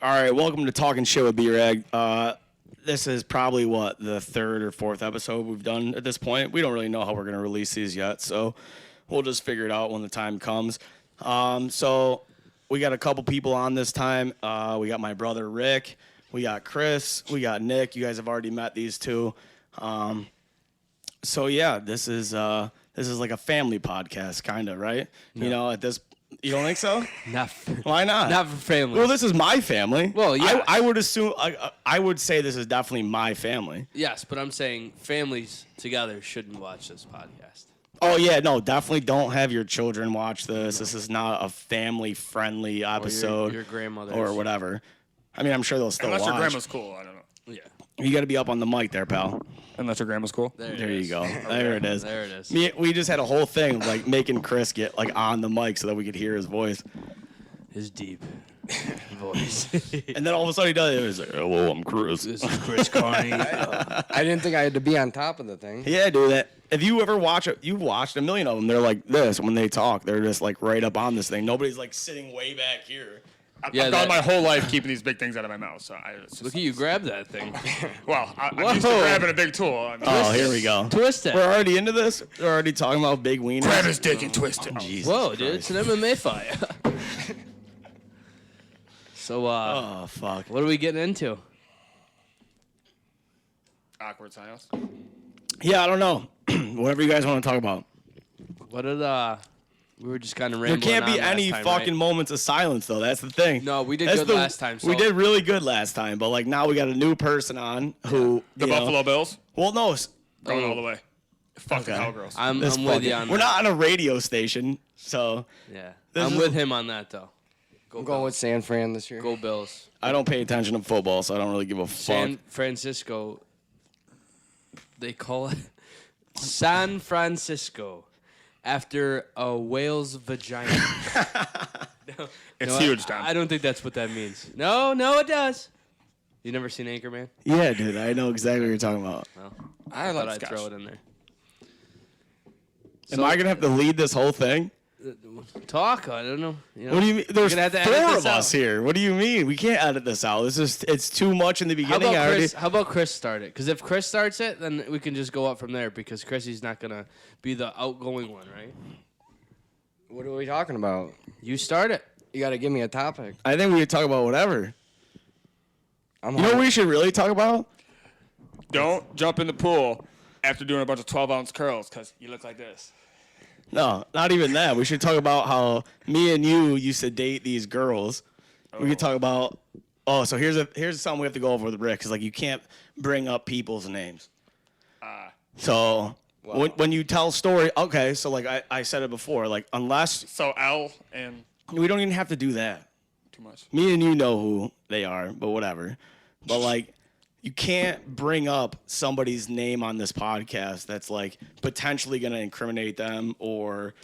All right, welcome to Talking Shit with B-Rag. This is probably, the third or fourth episode we've done at this point. We don't really know how we're going to release these yet, so we'll just figure it out when the time comes. So we got a couple people on this time. We got my brother Rick. We got Chris. We got Nick. You guys have already met these two. So, yeah, this is like a family podcast, kind of, right? No. You know, at this You don't think so? Why not? Not for family. Well, this is my family. Well, yeah. I would assume. I would say this is definitely my family. Yes, but I'm saying families together shouldn't watch this podcast. Oh yeah, no, definitely don't have your children watch this. No. This is not a family-friendly episode. Or your grandmother or whatever. I mean, I'm sure they'll still Unless watch. Your grandma's cool. I don't know. Yeah. You got to be up on the mic there, pal. Unless your grandma's cool. There you go. There it is. There it is. We just had a whole thing like making Chris get like on the mic so that we could hear his voice. His deep voice. And then all of a sudden he does it. He's like, "Hello, I'm Chris. This is Chris Carney." I didn't think I had to be on top of the thing. Yeah, dude. That if you ever watch it, you've watched a million of them. They're like this when they talk. They're just like right up on this thing. Nobody's like sitting way back here. I've gone my whole life keeping these big things out of my mouth. So Look at you grab that thing. Well, I'm used to grabbing a big tool. Oh, here we go. Twist it. We're already into this. We're already talking about big wieners. Grab his dick and twist it. Oh, Jesus Whoa, Christ. dude, it's an MMA fight. So, oh, fuck. What are we getting into? Awkward silence. Yeah, I don't know. Whatever you guys want to talk about. What did, we were just kind of rambling. There can't be on any last time, fucking right? moments of silence, though. That's the thing. No, we did good last time. So. We did really good last time, but like now we got a new person on who The Buffalo Bills? Well, no. Going all the way. Fucking Cowgirls. I'm with you on that. We're not on a radio station, so. Yeah. I'm with him on that, though. I'm going with San Fran this year. Go Bills. I don't pay attention to football, so I don't really give a fuck. San Francisco, they call it San Francisco after a whale's vagina. It's huge, Tom. I don't think that's what that means. No, it does. You never seen Anchorman? Yeah, dude, I know exactly what you're talking about. Well, I thought love I'd throw it in there. Am I going to have to lead this whole thing? Talk, I don't know. What do you mean? There's have to four of us here. What do you mean? We can't edit this out. It's too much in the beginning. How about Chris start it? Because if Chris starts it, then we can just go up from there because Chrissy's not going to be the outgoing one, right? What are we talking about? You start it. You got to give me a topic. I think we could talk about whatever. You know what we should really talk about? Don't jump in the pool after doing a bunch of 12-ounce curls because you look like this. No, not even that. We should talk about how me and you used to date these girls. Oh. We could talk about. Oh, so here's something we have to go over with Rick because like you can't bring up people's names. So when you tell story, okay. So like I said it before, like unless L and we don't even have to do that. Too much. Me and you know who they are, but whatever. But like. You can't bring up somebody's name on this podcast that's like potentially going to incriminate them or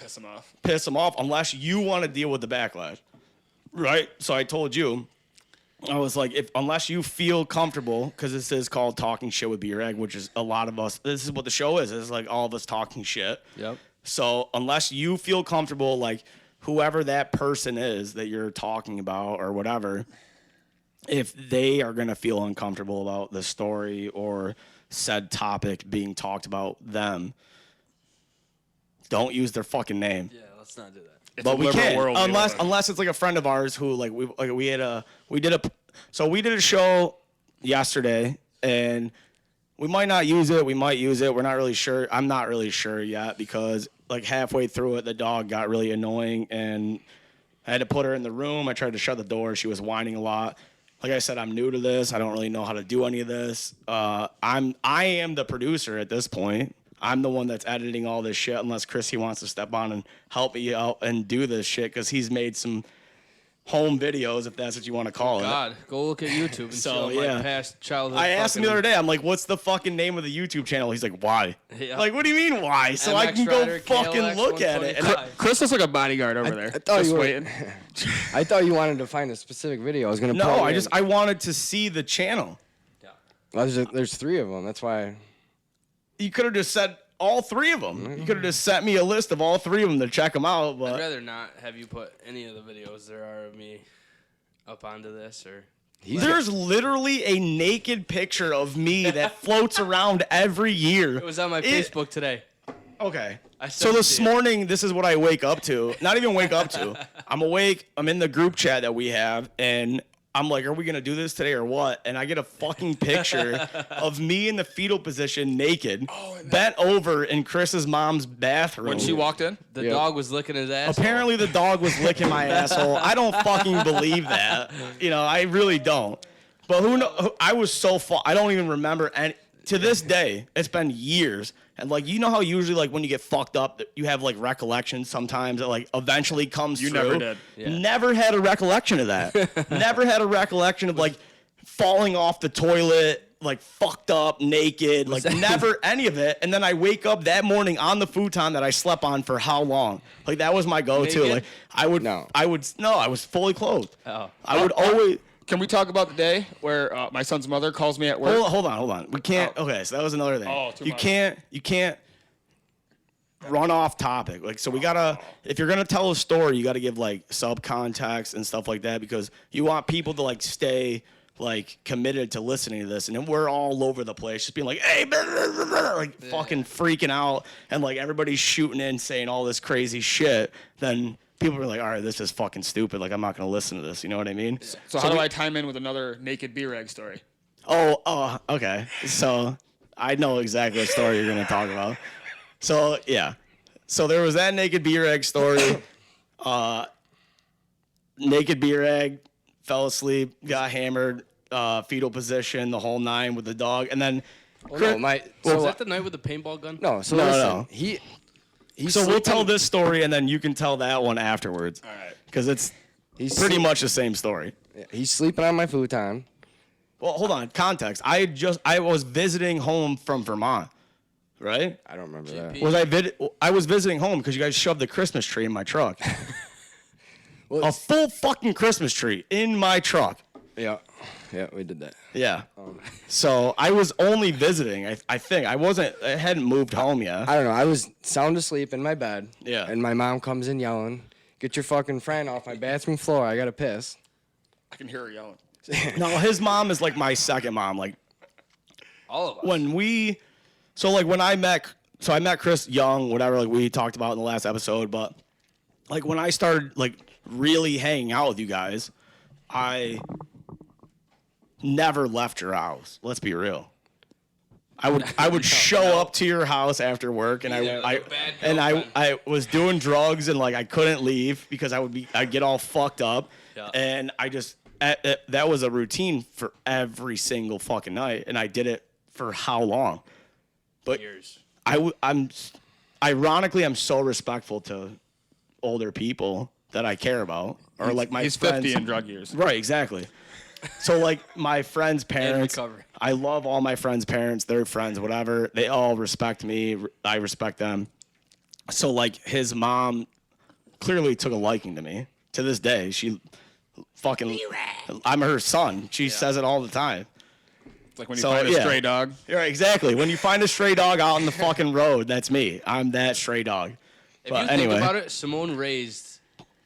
piss them off unless you want to deal with the backlash. Right? So I told you, I was like, unless you feel comfortable, because this is called Talking Shit with B-Rag, which is a lot of us, this is what the show is. It's like all of us talking shit. Yep. So unless you feel comfortable, like whoever that person is that you're talking about or whatever, if they are going to feel uncomfortable about the story or said topic being talked about them, don't use their fucking name. Yeah, let's not do that. It's but a we liberal can't world unless it's like a friend of ours who like we did a show yesterday and we might not use it. We might use it. We're not really sure. I'm not really sure yet because like halfway through it, the dog got really annoying and I had to put her in the room. I tried to shut the door. She was whining a lot. Like I said, I'm new to this. I don't really know how to do any of this. I am the producer at this point. I'm the one that's editing all this shit unless Chrissy wants to step on and help me out and do this shit because he's made some home videos, if that's what you want to call it. God, go look at YouTube and So, see yeah. my past childhood. I asked him the other day, I'm like, what's the fucking name of the YouTube channel? He's like, why? Yeah. Like, what do you mean, why? So I can go fucking look at it. And Chris looks like a bodyguard over there. I thought just you were waiting. I thought you wanted to find a specific video. I was gonna. no, I wanted to see the channel. Yeah. Well, there's 3 of them. That's why. You could have just said all 3 of them. You could have just sent me a list of all 3 of them to check them out. But I'd rather not have you put any of the videos there are of me up onto this or There's literally a naked picture of me that floats around every year. It was on my Facebook today. Okay. I So sent it this to you. morning, this is what I wake up to. Not even wake up to. I'm awake. I'm in the group chat that we have, and I'm like, are we going to do this today or what? And I get a fucking picture of me in the fetal position, naked, bent over in Chris's mom's bathroom. When she walked in, The dog was licking his ass. Apparently the dog was licking my asshole. I don't fucking believe that. I really don't. But who knows? I was so I don't even remember any. To this day, it's been years. And how usually when you get fucked up, you have recollections sometimes that eventually comes You through. never did. Yeah. Never had a recollection of that. Never had a recollection of falling off the toilet, fucked up, naked, never any of it. And then I wake up that morning on the futon that I slept on for how long? That was my go-to. Naked? I was fully clothed. Oh. I would always. can we talk about the day where my son's mother calls me at work? Hold on. We can't. Okay, so that was another thing. Oh, too you much. can't run off topic. So we gotta. If you're gonna tell a story, you gotta give subcontext and stuff like that because you want people to stay committed to listening to this, and then we're all over the place, just being hey, blah, blah, blah, blah, fucking freaking out, and everybody's shooting in saying all this crazy shit. Then people are all right, this is fucking stupid. I'm not gonna listen to this. You know what I mean? So how do I time in with another naked beer egg story? Okay. So I know exactly what story you're gonna talk about. So yeah. So there was that naked beer egg story. Naked beer egg, fell asleep, got hammered, fetal position, the whole nine with the dog, and then. Well, no, Was that the night with the paintball gun? no. So No, listen, no. He's So we'll sleeping- tell this story, and then you can tell that one afterwards. All right. Because it's He's pretty sleep- much the same story. He's sleeping on my futon. Well, hold on. Context. I was visiting home from Vermont, right? I don't remember that. I was visiting home because you guys shoved the Christmas tree in my truck. Well, A full fucking Christmas tree in my truck. yeah, we did that. Yeah. So I was only visiting. I think I hadn't moved home yet. I don't know. I was sound asleep in my bed. Yeah. And my mom comes in yelling, "Get your fucking friend off my bathroom floor! I gotta piss." I can hear her yelling. No, his mom is my second mom. All of us. When I met Chris young, whatever, we talked about in the last episode, but when I started really hanging out with you guys, I never left your house. Let's be real. I would show up to your house after work, and I was doing drugs, and I couldn't leave because I'd get all fucked up, Yeah. and that was a routine for every single fucking night, and I did it for how long? But Years. I'm so respectful to older people that I care about, or my He's friends. 50 in drug years. Right, exactly. So my friends' parents, recovery. I love all my friends' parents, their friends, whatever. They all respect me. I respect them. So his mom clearly took a liking to me. To this day, she fucking. I'm her son. She says it all the time. It's like when you So, find a yeah. stray dog. Yeah, exactly. When you find a stray dog out on the fucking road, that's me. I'm that stray dog. If But you anyway. think about it, Simone raised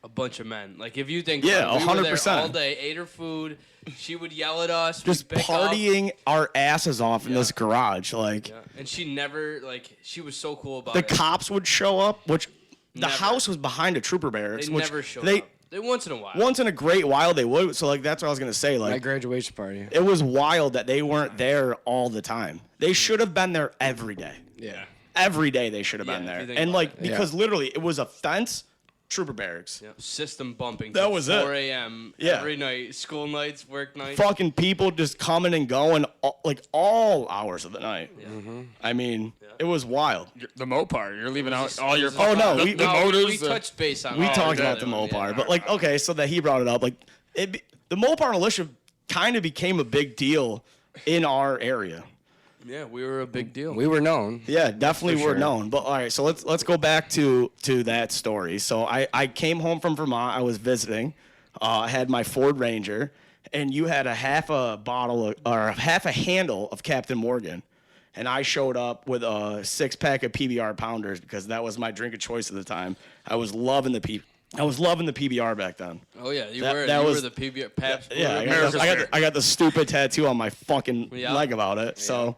a bunch of men. If you think Yeah, about it, we were there 100%. all day, ate her food. She would yell at us. Just we'd pick up. partying our asses off in this garage. Yeah. And she never, she was so cool about The it. cops would show up, which the Never. house was behind a trooper barracks. They which never showed they, up. They once in a while. Once in a great while they would. So that's what I was gonna say. My graduation party. It was wild that they weren't there all the time. They should have been there every day. Yeah. Every day they should have been Yeah, if there. you think And about it. because literally it was a fence, trooper barracks. Yeah. System bumping. That till was it. 4 a.m. Yeah. every night. School nights, work nights. Fucking people just coming and going all hours of the night. Mm-hmm. I mean, it was wild. The Mopar. You're leaving out all your. Oh, no, the, we- the no, motors. we touched base on We all talked of about them. the Mopar, Yeah. but okay, so that he brought it up. The Mopar militia kind of became a big deal in our area. Yeah, we were a big deal. We were known. Yeah, definitely For were sure. known. But all right, so let's go back to that story. So I came home from Vermont. I was visiting. I had my Ford Ranger, and you had a half a handle of Captain Morgan, and I showed up with a 6-pack of PBR Pounders because that was my drink of choice at the time. I was loving the I was loving the PBR back then. Oh yeah, you That- were. that You was- were the PBR Pabst. Yeah, America's fair. I got the stupid tattoo on my fucking Yeah. leg about it. So,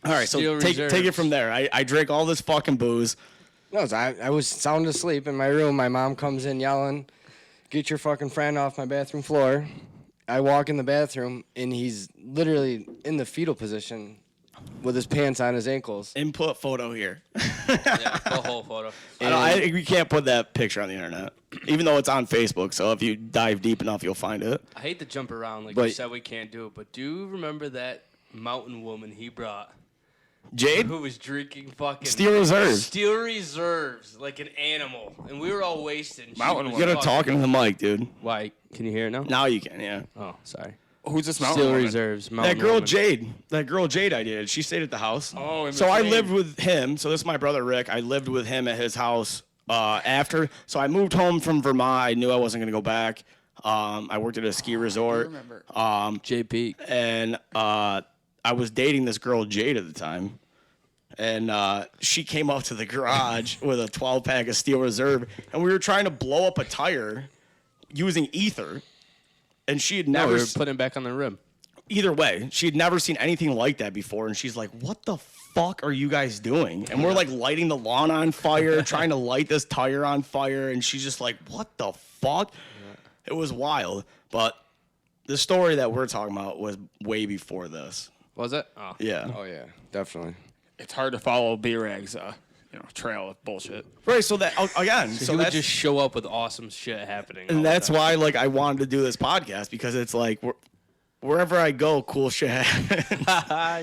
all right, so Steel take it Reserves. from there. I drank all this fucking booze. No, I was sound asleep in my room. My mom comes in yelling, "Get your fucking friend off my bathroom floor." I walk in the bathroom, and he's literally in the fetal position with his pants on his ankles. Input photo here. Yeah, the whole photo. We can't put that picture on the internet, even though it's on Facebook. So if you dive deep enough, you'll find it. I hate to jump around like But- you said we can't do it, but do you remember that mountain woman he brought Jade, who was drinking fucking Steel Reserves. Steel Reserves like an animal, and we were all wasted. and she Mountain was You gotta fucking- talk into the mic, dude. Why? Can you hear it now? Now you can, yeah. Oh, sorry. Who's this mountain Steel woman? Reserves. Mountain That girl woman. Jade. That girl Jade I dated. She stayed at the house. Oh, in so I between. lived with him. So this is my brother Rick. I lived with him at his house after. So I moved home from Vermont. I knew I wasn't gonna go back. I worked at a ski resort. remember. JP. And I was dating this girl Jade at the time. And she came up to the garage with a 12-pack of Steel Reserve, and we were trying to blow up a tire using ether. And she had No, never we were putting it back on the rim. either way, she had never seen anything like that before, and she's like, "What the fuck are you guys doing?" And we're like lighting the lawn on fire, trying to light this tire on fire, and she's just like, "What the fuck?" It was wild, but the story that we're talking about was way before this. Was it? Oh. Yeah. Oh yeah, definitely. It's hard to follow B-Rag's, trail of bullshit. Right, so that again, So so he would that's just show up with awesome shit happening. all and the that's time. why like I wanted to do this podcast, because it's like wherever I go, cool shit happens.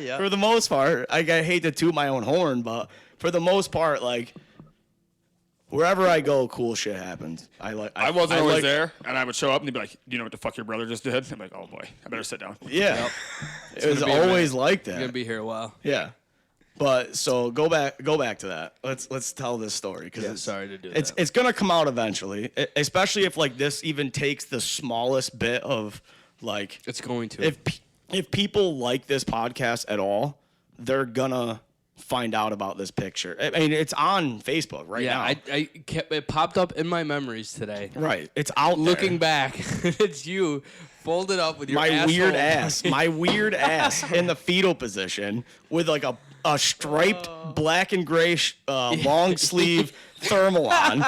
yeah. For the most part, I hate to toot my own horn, but for the most part, like wherever I go, cool shit happens. I wasn't always like, there, and I would show up, and they'd be like, "Do you know what the fuck your brother just did?" I'm like, "Oh boy, I better sit down." Yeah, it was gonna be a always minute. like You're that. gonna be here a while. Yeah, but so go back to that. Let's tell this story because Yeah, sorry to do it's that. it's gonna come out eventually, especially if like this even takes the smallest bit of like It's going to. if people like this podcast at all, they're gonna find out about this picture. I mean, it's on Facebook right yeah, now. I kept it popped up in my memories today. Right, it's out. Looking there. back, it's you folded up with your my asshole. weird ass in the fetal position with like a striped black and gray long sleeve thermal on.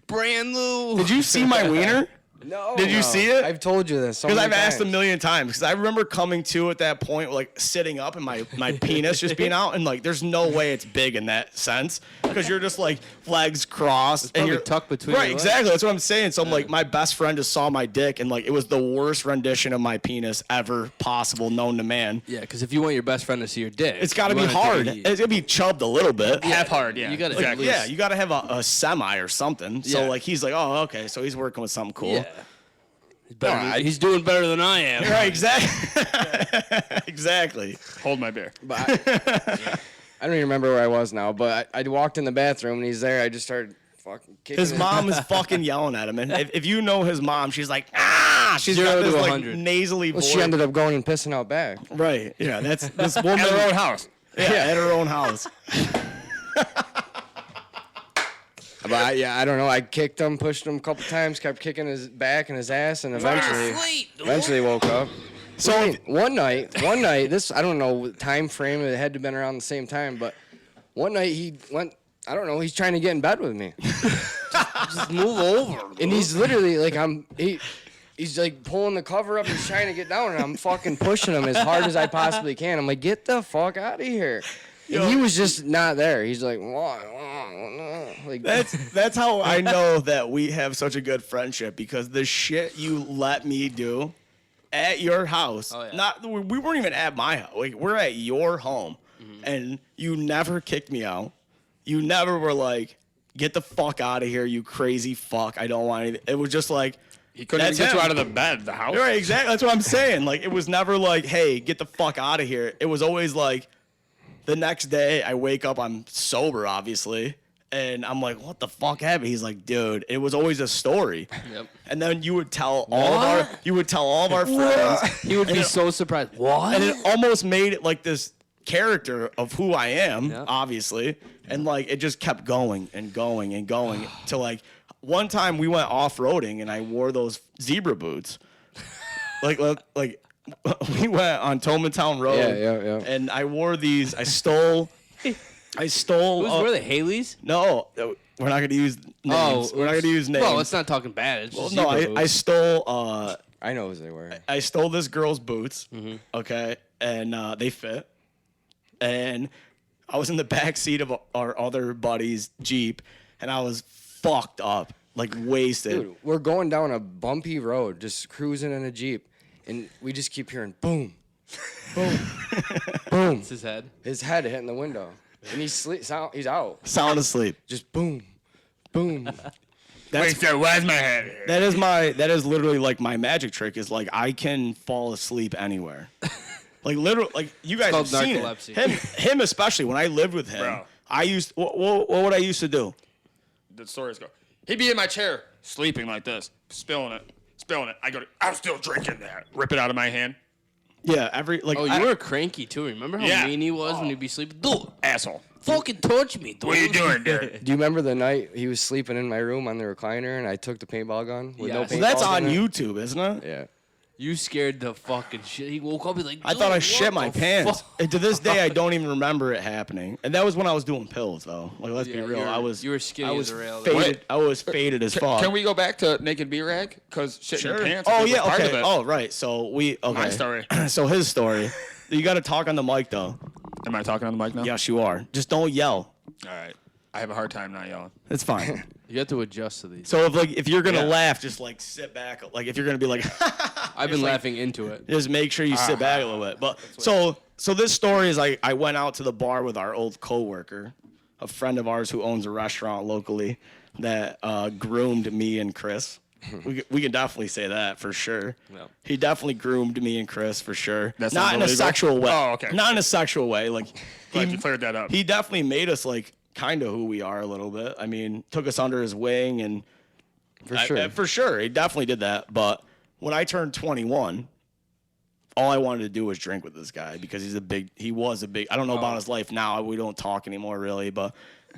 brand new. Did you see my wiener? No. Did you see it? I've told you this. So Because many I've asked a times. million times. Because I remember coming to at that point, like sitting up and my penis just being out, and like there's no way it's big in that sense. Because you're just like legs crossed and probably you're tucked between Right, your legs. exactly. That's what I'm saying. So I'm like, my best friend just saw my dick, and like it was the worst rendition of my penis ever possible known to man. Yeah, because if you want your best friend to see your dick, It's got to you be wanna hard. take It's gonna be chubbed a little bit. Half hard, yeah. You gotta Like, at least- yeah, you got to have a semi or something. So Yeah. like he's like, oh, okay, so he's working with something cool. Yeah. He's doing better than I am. Right, exactly. Exactly. Hold my beer. But I don't even remember where I was now. But I walked in the bathroom and he's there. I just started fucking kicking His mom is fucking yelling at him, and if you know his mom, she's like, ah, she's 0 got this to like 100. nasally Well, voice. she ended up going and pissing out back. Right, yeah, that's this woman At their own house. yeah, at her own house. But I don't know. I kicked him, pushed him a couple times, kept kicking his back and his ass, and eventually woke up. So one night, this I don't know time frame. It had to have been around the same time, but one night he went. I don't know. He's trying to get in bed with me, Just move over. and he's literally like He's like pulling the cover up and he's trying to get down, and I'm fucking pushing him as hard as I possibly can. I'm like, get the fuck out of here. And he was just not there. He's like, what? Like, That's how I know that we have such a good friendship, because the shit you let me do at your house, Oh, yeah. not we weren't even at my house. Like, we're at your home, and you never kicked me out. You never were like, get the fuck out of here, you crazy fuck. I don't want anything. It was just like, He couldn't even That's get you him. out of the bed, the house. right, exactly. That's what I'm saying. Like, it was never like, hey, get the fuck out of here. It was always like, the next day I wake up, I'm sober, obviously, and I'm like, what the fuck happened? He's like, dude, it was always a story. Yep. And then you would tell all of our friends, He would be so surprised. What? and it almost made it like this character of who I am, Yeah. obviously, and like it just kept going and going and going to like one time we went off-roading and I wore those zebra boots. like we went on Tomantown Road. Yeah. And I wore these. I stole. Were they Haley's? No, we're not going to use names. We're not going to use names. Well, let's not talking bad. It's just no, zebra I boots. stole. I know who they were. I stole this girl's boots. Okay, and they fit. And I was in the back seat of our other buddy's Jeep, and I was fucked up, like wasted. Dude, we're going down a bumpy road, just cruising in a Jeep, and we just keep hearing boom, boom, boom. It's his head. His head hitting the window, and he's out. Sound asleep. Just boom, boom. That's so where's my head? that is literally like my magic trick. Is like I can fall asleep anywhere. Like literally, like you guys have called seen narcolepsy. it. Him especially. When I lived with him, Bro. I used what would I used to do? The stories go. He'd be in my chair, sleeping like this, spilling it. I'm still drinking that. Rip it out of my hand. Yeah, every like. Oh, you were cranky too. Remember how Yeah. mean he was when he'd be sleeping? Dude, Asshole. fucking touch me, dude. What are you doing, dude? Do you remember the night he was sleeping in my room on the recliner, and I took the paintball gun with no Yes. paintballs Well, that's on in it? YouTube, isn't it? Yeah. You scared the fucking shit. He woke up, he's like, I thought I "Dude, shit what my the pants. fuck?" And to this day, I don't even remember it happening. And that was when I was doing pills, though. Like, let's be Yeah, real. you were skinny I as was a rail. faded. I was faded as fuck. Can we go back to naked B-rag? Because shit in your pants. I Oh think, yeah. was part Okay. of it. Oh right. So okay. My story. So his story. You got to talk on the mic though. Am I talking on the mic now? Yes, you are. Just don't yell. All right. I have a hard time not yelling. It's fine. You have to adjust to these. So if you're gonna Yeah. laugh, just like sit back. Like if you're gonna be like, I've been laughing into it. just make sure you sit back a little bit. But so this story is I went out to the bar with our old coworker, a friend of ours who owns a restaurant locally that groomed me and Chris. We can definitely say that for sure. Yeah. He definitely groomed me and Chris for sure. That Not sounds in a illegal? sexual way. Oh, okay. Not in a sexual way. Like Glad you cleared that up. he definitely made us like kind of who we are a little bit. I mean, took us under his wing and for sure, he definitely did that. But when I turned 21, all I wanted to do was drink with this guy because he was a big. I don't know about his life now. We don't talk anymore really, but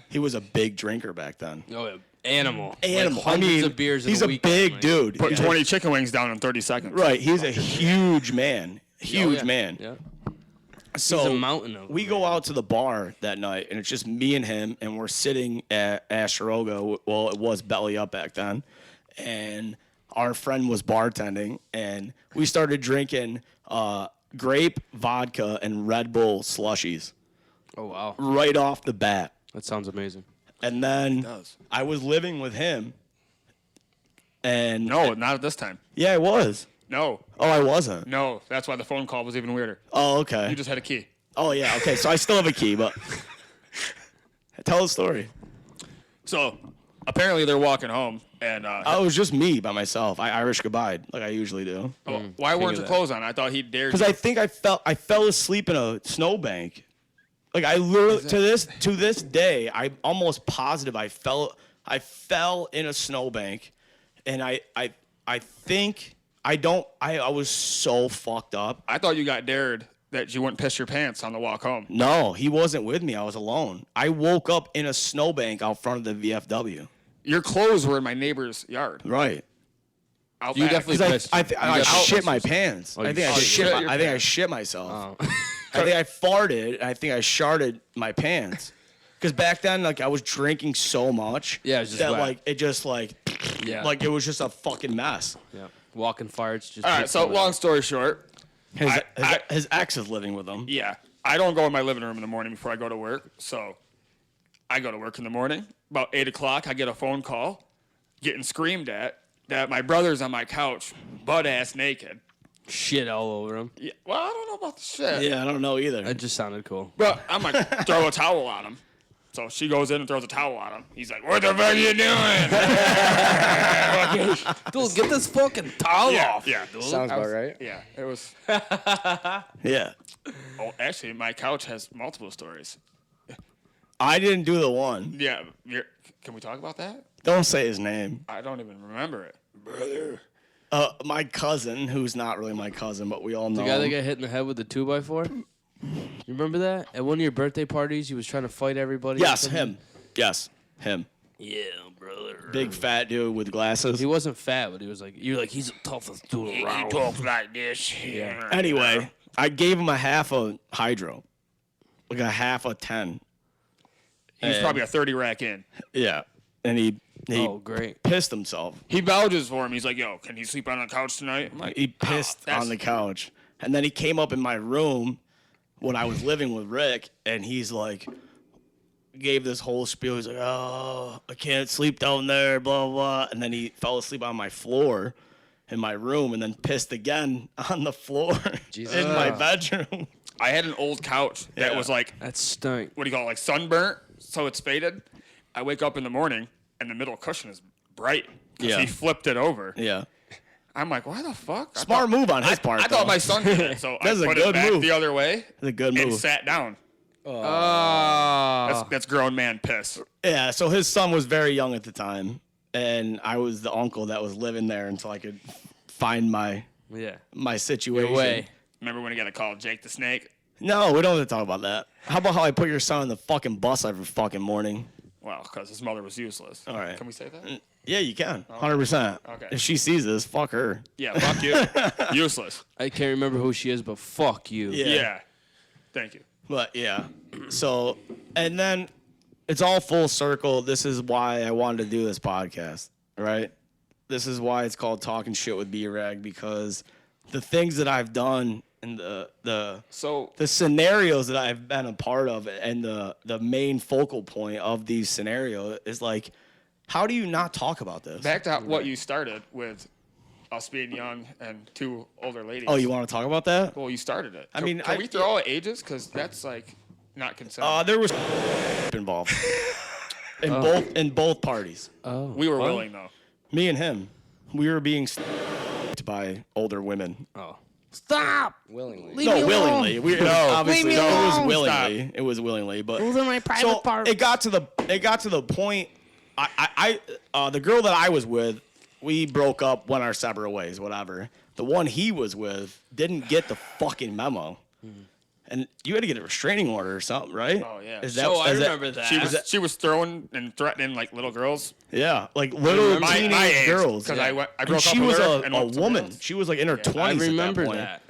he was a big drinker back then. Oh, yeah. Animal. Animal. Like hundreds I mean, of beers in he's a a week. big dude. Put He's 20 chicken wings down in 30 seconds. Right, he's a huge man. Huge yeah. man. Yeah. So He's a mountain of we go out to the bar that night, and it's just me and him, and we're sitting at Asheroga. Well, it was Belly Up back then, and our friend was bartending, and we started drinking grape vodka and Red Bull slushies Oh, wow. right off the bat. That sounds amazing. And then does. I was living with him, and No, not at this time. yeah, I was. No. Oh, I wasn't. No. That's why the phone call was even weirder. Oh, okay. You just had a key. Oh, yeah. Okay, so I still have a key, but tell the story. So apparently they're walking home, and Oh, it was just me by myself. I Irish goodbye like I usually do. why weren't of your that. clothes on? I thought he dared Because you. I think I fell asleep in a snowbank. Like I literally to this day, I'm almost positive I fell in a snowbank, and I think I was so fucked up. I thought you got dared that you wouldn't piss your pants on the walk home. No, he wasn't with me. I was alone. I woke up in a snowbank out front of the VFW. Your clothes were in my neighbor's yard. Right. Out You back. definitely- Because I You shit got my pictures. pants. Oh, I you think I shit shit. your I think I pants. shit myself. Oh. I think I farted. And I think I sharted my pants. Because back then, like I was drinking so much. Yeah, it was just that wet. like it just Yeah. like it was just a fucking mess. Yeah. Walking farts. Just All right. So long story short, His ex is living with him. yeah, I don't go in my living room in the morning before I go to work. So I go to work in the morning. About 8 o'clock, I get a phone call, getting screamed at that my brother's on my couch, butt ass naked. shit all over him. Yeah, well, I don't know about the shit. Yeah, I don't know either. That just sounded cool. But I'm like, throw a towel on him. So she goes in and throws a towel on him. He's like, what the fuck are you doing? Dude, get this fucking towel yeah, off. yeah. Sounds about right. Yeah, it was. Yeah. Oh, actually, my couch has multiple stories. I didn't do the one. Yeah, can we talk about that? Don't say his name. I don't even remember it. My cousin, who's not really my cousin, but we all know. The guy that him. got hit in the head with the 2x4? You remember that? At one of your birthday parties, he was trying to fight everybody. or Yes, something? him. Yes, him. Yeah, brother. big fat dude with glasses. He wasn't fat, but he was like, you're like, he's the toughest dude around. He talks like this. Yeah. Anyway, I gave him a half a hydro, like a half a 10. He's probably a 30 rack in. Yeah, and he Oh, great. pissed himself. He vouches for him. He's like, yo, can he sleep on the couch tonight? I'm like, He pissed that's- on the couch, and then he came up in my room when I was living with Rick, and he's like, gave this whole spiel. He's like, oh, I can't sleep down there, blah, blah. And then he fell asleep on my floor in my room and then pissed again on the floor in my bedroom. I had an old couch that Yeah. was like, That stunk. what do you call it, like sunburnt, so it's faded. I wake up in the morning, and the middle cushion is bright. 'Cause Yeah. he flipped it over. Yeah. I'm like, why the fuck? Smart move on his part, I though. thought my son did it, so I That's a put good it back move. the other way That's a good and move. sat down. Oh. That's grown man piss. Yeah, so his son was very young at the time, and I was the uncle that was living there until I could find my Yeah. situation. Way. Remember when I got to call Jake the Snake? No, we don't have to talk about that. How about how I put your son in the fucking bus every fucking morning? Well, because his mother was useless. All right. Can we say that? Yeah, you can. 100%. Okay. If she sees this, fuck her. Yeah, fuck you. Useless. I can't remember who she is, but fuck you. Yeah. Yeah. Thank you. But yeah. So, and then it's all full circle. This is why I wanted to do this podcast, right? This is why it's called Talking Shit with B-Rag, because the things that I've done and the scenarios that I've been a part of and the main focal point of these scenarios is like, how do you not talk about this? Back to what you started with us being young and two older ladies. Oh, you want to talk about that? Well, you started it. I mean, can I- we throw out ages? Because that's like not considered. There was involved in both parties. Oh. we were willing, though. Me and him, we were being by older women. Oh. Stop! Willingly. No, willingly. Obviously, Leave me no, it was alone. willingly. It was willingly, but Those are my private so parts. it got to the point. The girl that I was with, we broke up, went our separate ways, whatever. The one he was with didn't get the fucking memo, and you had to get a restraining order or something, right? Oh, yeah. Is So I is remember that. She was throwing and threatening like little girls. Yeah, like little My teenage age, girls. Because Yeah. I And broke she up was with her and a went to woman. girls. She was like in her 20s. I remember at that. Point. that.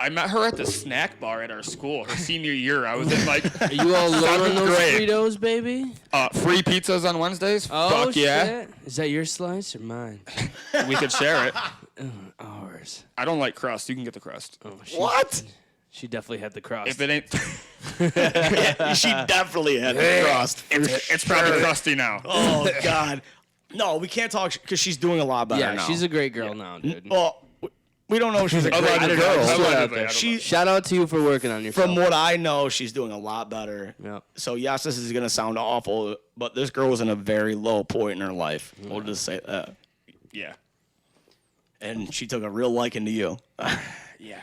I met her at the snack bar at our school her senior year. I was in like Are you all loving those grade. Fritos, baby? free pizzas on Wednesdays. Oh, Fuck yeah. shit. Is that your slice or mine? We could share it. Ours. I don't like crust. You can get the crust. Oh, What? She definitely had the crust. If it ain't, She definitely had the crust. it's probably crusty now. Oh God, no, we can't talk because she's doing a lot better yeah, now. she's a great girl now, dude. well. We don't know if she's a great Allegedly. girl. Allegedly, I don't know. She, Shout out to you for working on yourself. from what I know, she's doing a lot better. Yep. So yes, this is gonna sound awful, but this girl was in a very low point in her life. We'll just say that. Yeah. And she took a real liking to you. Yeah.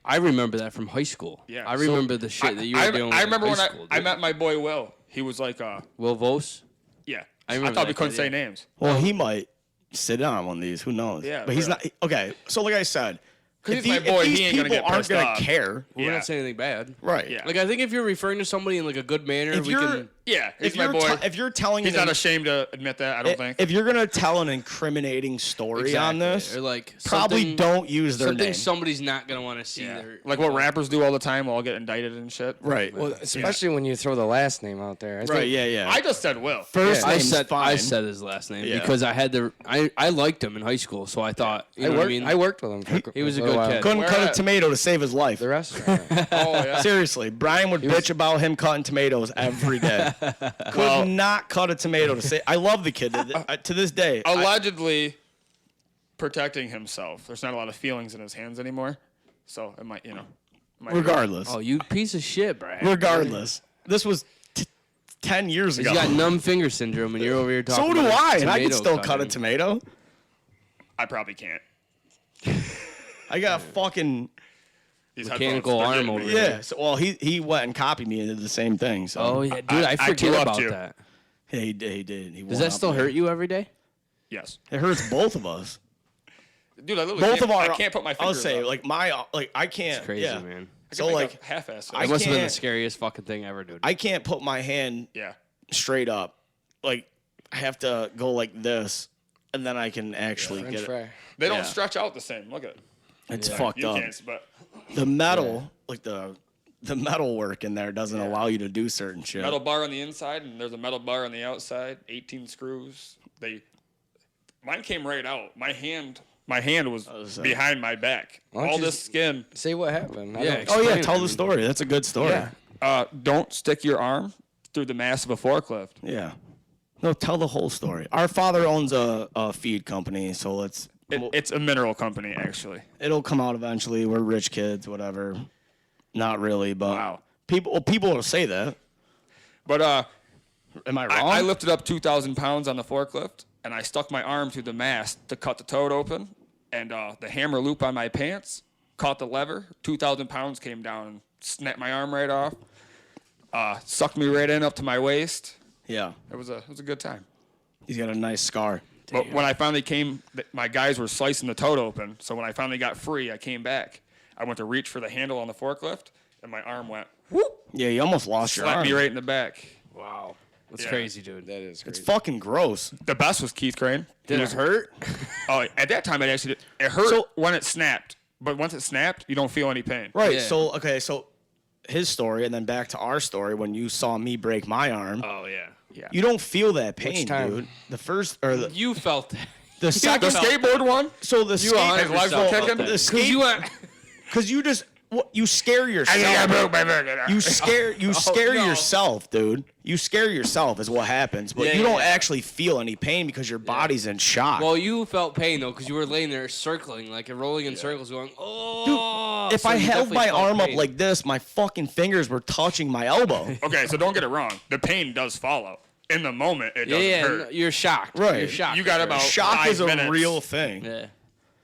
I remember that from high school. Yeah. I So, remember the shit that you were I doing. I remember in when high school, I dude. met my boy Will. He was like, Will Vos. yeah. I I remember thought we that couldn't kid, say yeah. names. Well, he might sit down on one of these. Who knows? Yeah, but he's really. not. Okay, so like I said, 'Cause if, he's my the- boy, if he these ain't gonna people get aren't pissed gonna off. care, We're Yeah. not saying anything bad. right? Yeah. Like I think if you're referring to somebody in like a good manner, If we you're can. Yeah, he's if my you're boy. if you're telling He's an not ashamed to admit that, I don't think. if you're gonna tell an incriminating story on this, or like probably something- don't use their something name. somebody's not gonna want to see. Yeah. Their, Like what rappers do all the time, all get indicted and shit. Right. Well, especially when you throw the last name out there. I Right. think- Yeah. Yeah. I just said Will. First I name's said fine. I said his last name Yeah. because I had the I liked him in high school, so I thought you know what I mean. I worked with him. For He was a little good while. kid. Couldn't Where cut a at? tomato to save his life. The restaurant. Oh yeah. Seriously, Brian would bitch about him cutting tomatoes every day. Could not cut a tomato to save. I love the kid to this day. Allegedly protecting himself. There's not a lot of feelings in his hands anymore, so it might, might Regardless, Oh, you piece of shit, Brian. regardless, this was 10 years He's ago. got numb finger syndrome, and you're over here talking. So do about I, and I can tomato still cut a cutting. tomato. I probably can't. I got fucking These Mechanical headphones, arm forgive over me. there. yeah. So well, he went and copied me and did the same thing. So Oh yeah, dude, I I forget grew up about to. that. yeah, he did. He did. He Does that still hurt you every day? Yes, It hurts both of us. dude. I literally Both can't, of our. I can't put my I'll fingers say up. I can't. It's crazy, yeah. man. I So can like make a half-ass. I It must have been the can't- scariest fucking thing ever, dude. I can't put my hand yeah. straight up. Like I have to go like this, and then I can actually French get it. fry. They don't Yeah. stretch out the same. Look at it. It's fucked You up. can't, but The metal, like the metal work in there doesn't allow you to do certain shit. metal bar on the inside and there's a metal bar on the outside. 18 screws. Mine came right out. My hand was behind my back. Why don't All you this skin. Say what happened. Yeah, Oh yeah, explain tell it. the story. That's a good story. Yeah. Don't stick your arm through the mast of a forklift. Yeah. No, tell the whole story. Our father owns a feed company, so It's a mineral company, actually. it'll come out eventually. We're rich kids, whatever. Not really, but Wow. people will say that. But Am I wrong? I lifted up 2,000 pounds on the forklift, and I stuck my arm through the mast to cut the toad open, and the hammer loop on my pants caught the lever. 2,000 pounds came down and snapped my arm right off. Sucked me right in up to my waist. Yeah. It was a good time. He's got a nice scar. But when I finally my guys were slicing the toad open. So when I finally got free, I came back. I went to reach for the handle on the forklift, and my arm went whoop, Yeah, you almost lost your slapped arm. me right in the back. Wow. That's Yeah. crazy, dude. That is It's crazy. fucking gross. The best was Keith Crane. Did it hurt? Oh, at that time it hurt So- when it snapped. But once it snapped, you don't feel any pain. Right. Yeah. So his story, and then back to our story when you saw me break my arm. Oh, yeah. Yeah. You don't feel that pain, Which time? dude. The first or the You felt that. the The second. skateboard one? So the You skate, 100% His legs were felt kicking? that. the 'Cause skate, you went. because you just you scare I yourself. broke my finger. You scare no. yourself, dude. You scare yourself is what happens, but Yeah, you don't yeah. actually feel any pain because your body's in shock. Well, you felt pain, though, because you were laying there circling, like rolling in circles, going, oh. if So I you held definitely my felt arm up pain. like this, my fucking fingers were touching my elbow. Okay, so don't get it wrong. The pain does follow. In the moment, it doesn't Yeah, hurt. no, you're shocked. Right. You're shocked. You got for about sure. Shock 5 is a minutes. real thing. Yeah.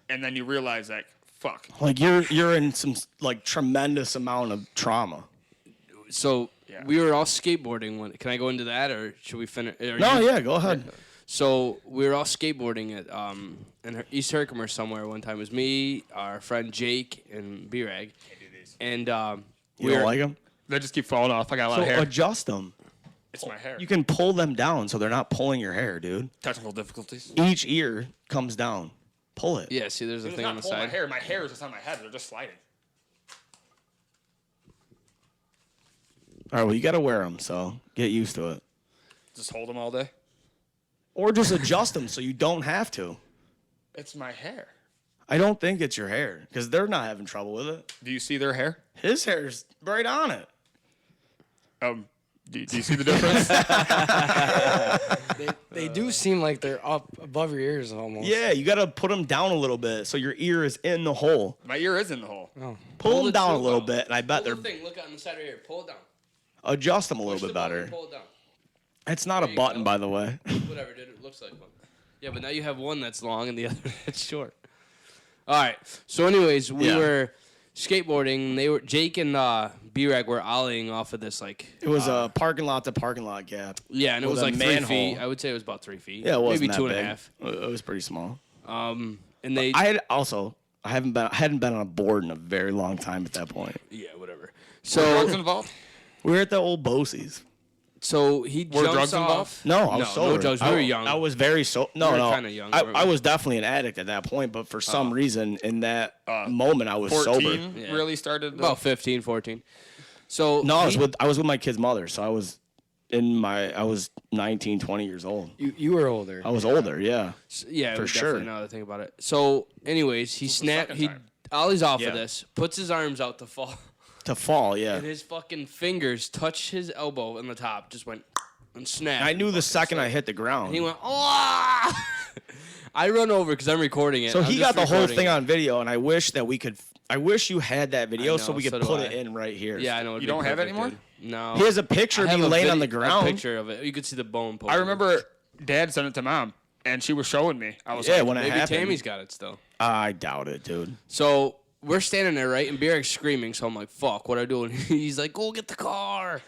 And then you realize that, fuck. Like you're in some like tremendous amount of trauma. So Yeah. we were all skateboarding. Can I go into that, or should we finish? No, yeah, go ahead. So we were all skateboarding at in East Herkimer somewhere one time. It was me, our friend Jake, and B-Rag. And You don't like them? They just keep falling off. I got a lot So of hair. adjust them. It's my hair. You can pull them down so they're not pulling your hair, dude. Technical difficulties. Each ear comes down. Pull it. yeah, see, there's a It's thing on not the pulling my side. hair. My hair is just on my head. They're just sliding. All right, well, you got to wear them, so get used to it. Just hold them all day. Or just adjust them so you don't have to. It's my hair. I don't think it's your hair because they're not having trouble with it. Do you see their hair? His hair's right on it. Do you see the difference? They do seem like they're up above your ears almost. Yeah, you got to put them down a little bit so your ear is in the hole. My ear is in the hole. Pull them it down a so little well. bit, and I bet Pull they're the thing. Look on the side right here. Pull it down. adjust them a little Push bit the button better. and Pull it down. It's not a you button, go. by the way. Whatever, dude. It looks like one. Yeah, but now you have one that's long and the other that's short. All right. So, anyways, we Yeah. were skateboarding. They were Jake and B-Rag were ollieing off of this like. It was a parking lot to parking lot gap. Yeah, and it with was a like 3 manhole. feet. I would say it was about 3 feet. Yeah, it wasn't maybe that 2.5. big. It was pretty small. And they. I hadn't been on a board in a very long time at that point. yeah, whatever. Were So drugs involved? We were at the old Bosie's. so he Were jumps drugs involved? off. No, I was sober. No drugs. We were young. I was very No, We were no. kinda young, weren't we? I was definitely an addict at that point, but for some reason in that moment I was 14 sober. Yeah. really started. about 15, 14. So No, he- I was with my kid's mother, so I was 19, 20 years old. You were older. I was older, yeah. Yeah, For for sure. sure. Now that I think about it. So, anyways, he snapped. second He time. ollies off Yeah. of this, puts his arms out to fall, To fall, yeah. and his fucking fingers touch his elbow in the top. Just went and snapped. I knew the second I hit the ground. And he went, oh! I run over because I'm recording it. So I'm he just got the whole recording thing it. on video, and I wish you had that video so know, we could so do put I. it in right here. Yeah, I know. You don't have it anymore? No. He has a picture I of have me a laying on vid- the ground. A picture of it. You could see the bone. I poking. remember Dad sent it to Mom, and she was showing me. I was Yeah, like, when it Maybe happened. Tammy's got it still. I doubt it, dude. So we're standing there, right? And Bierik's screaming. So I'm like, fuck, what do I do? And he's like, go get the car.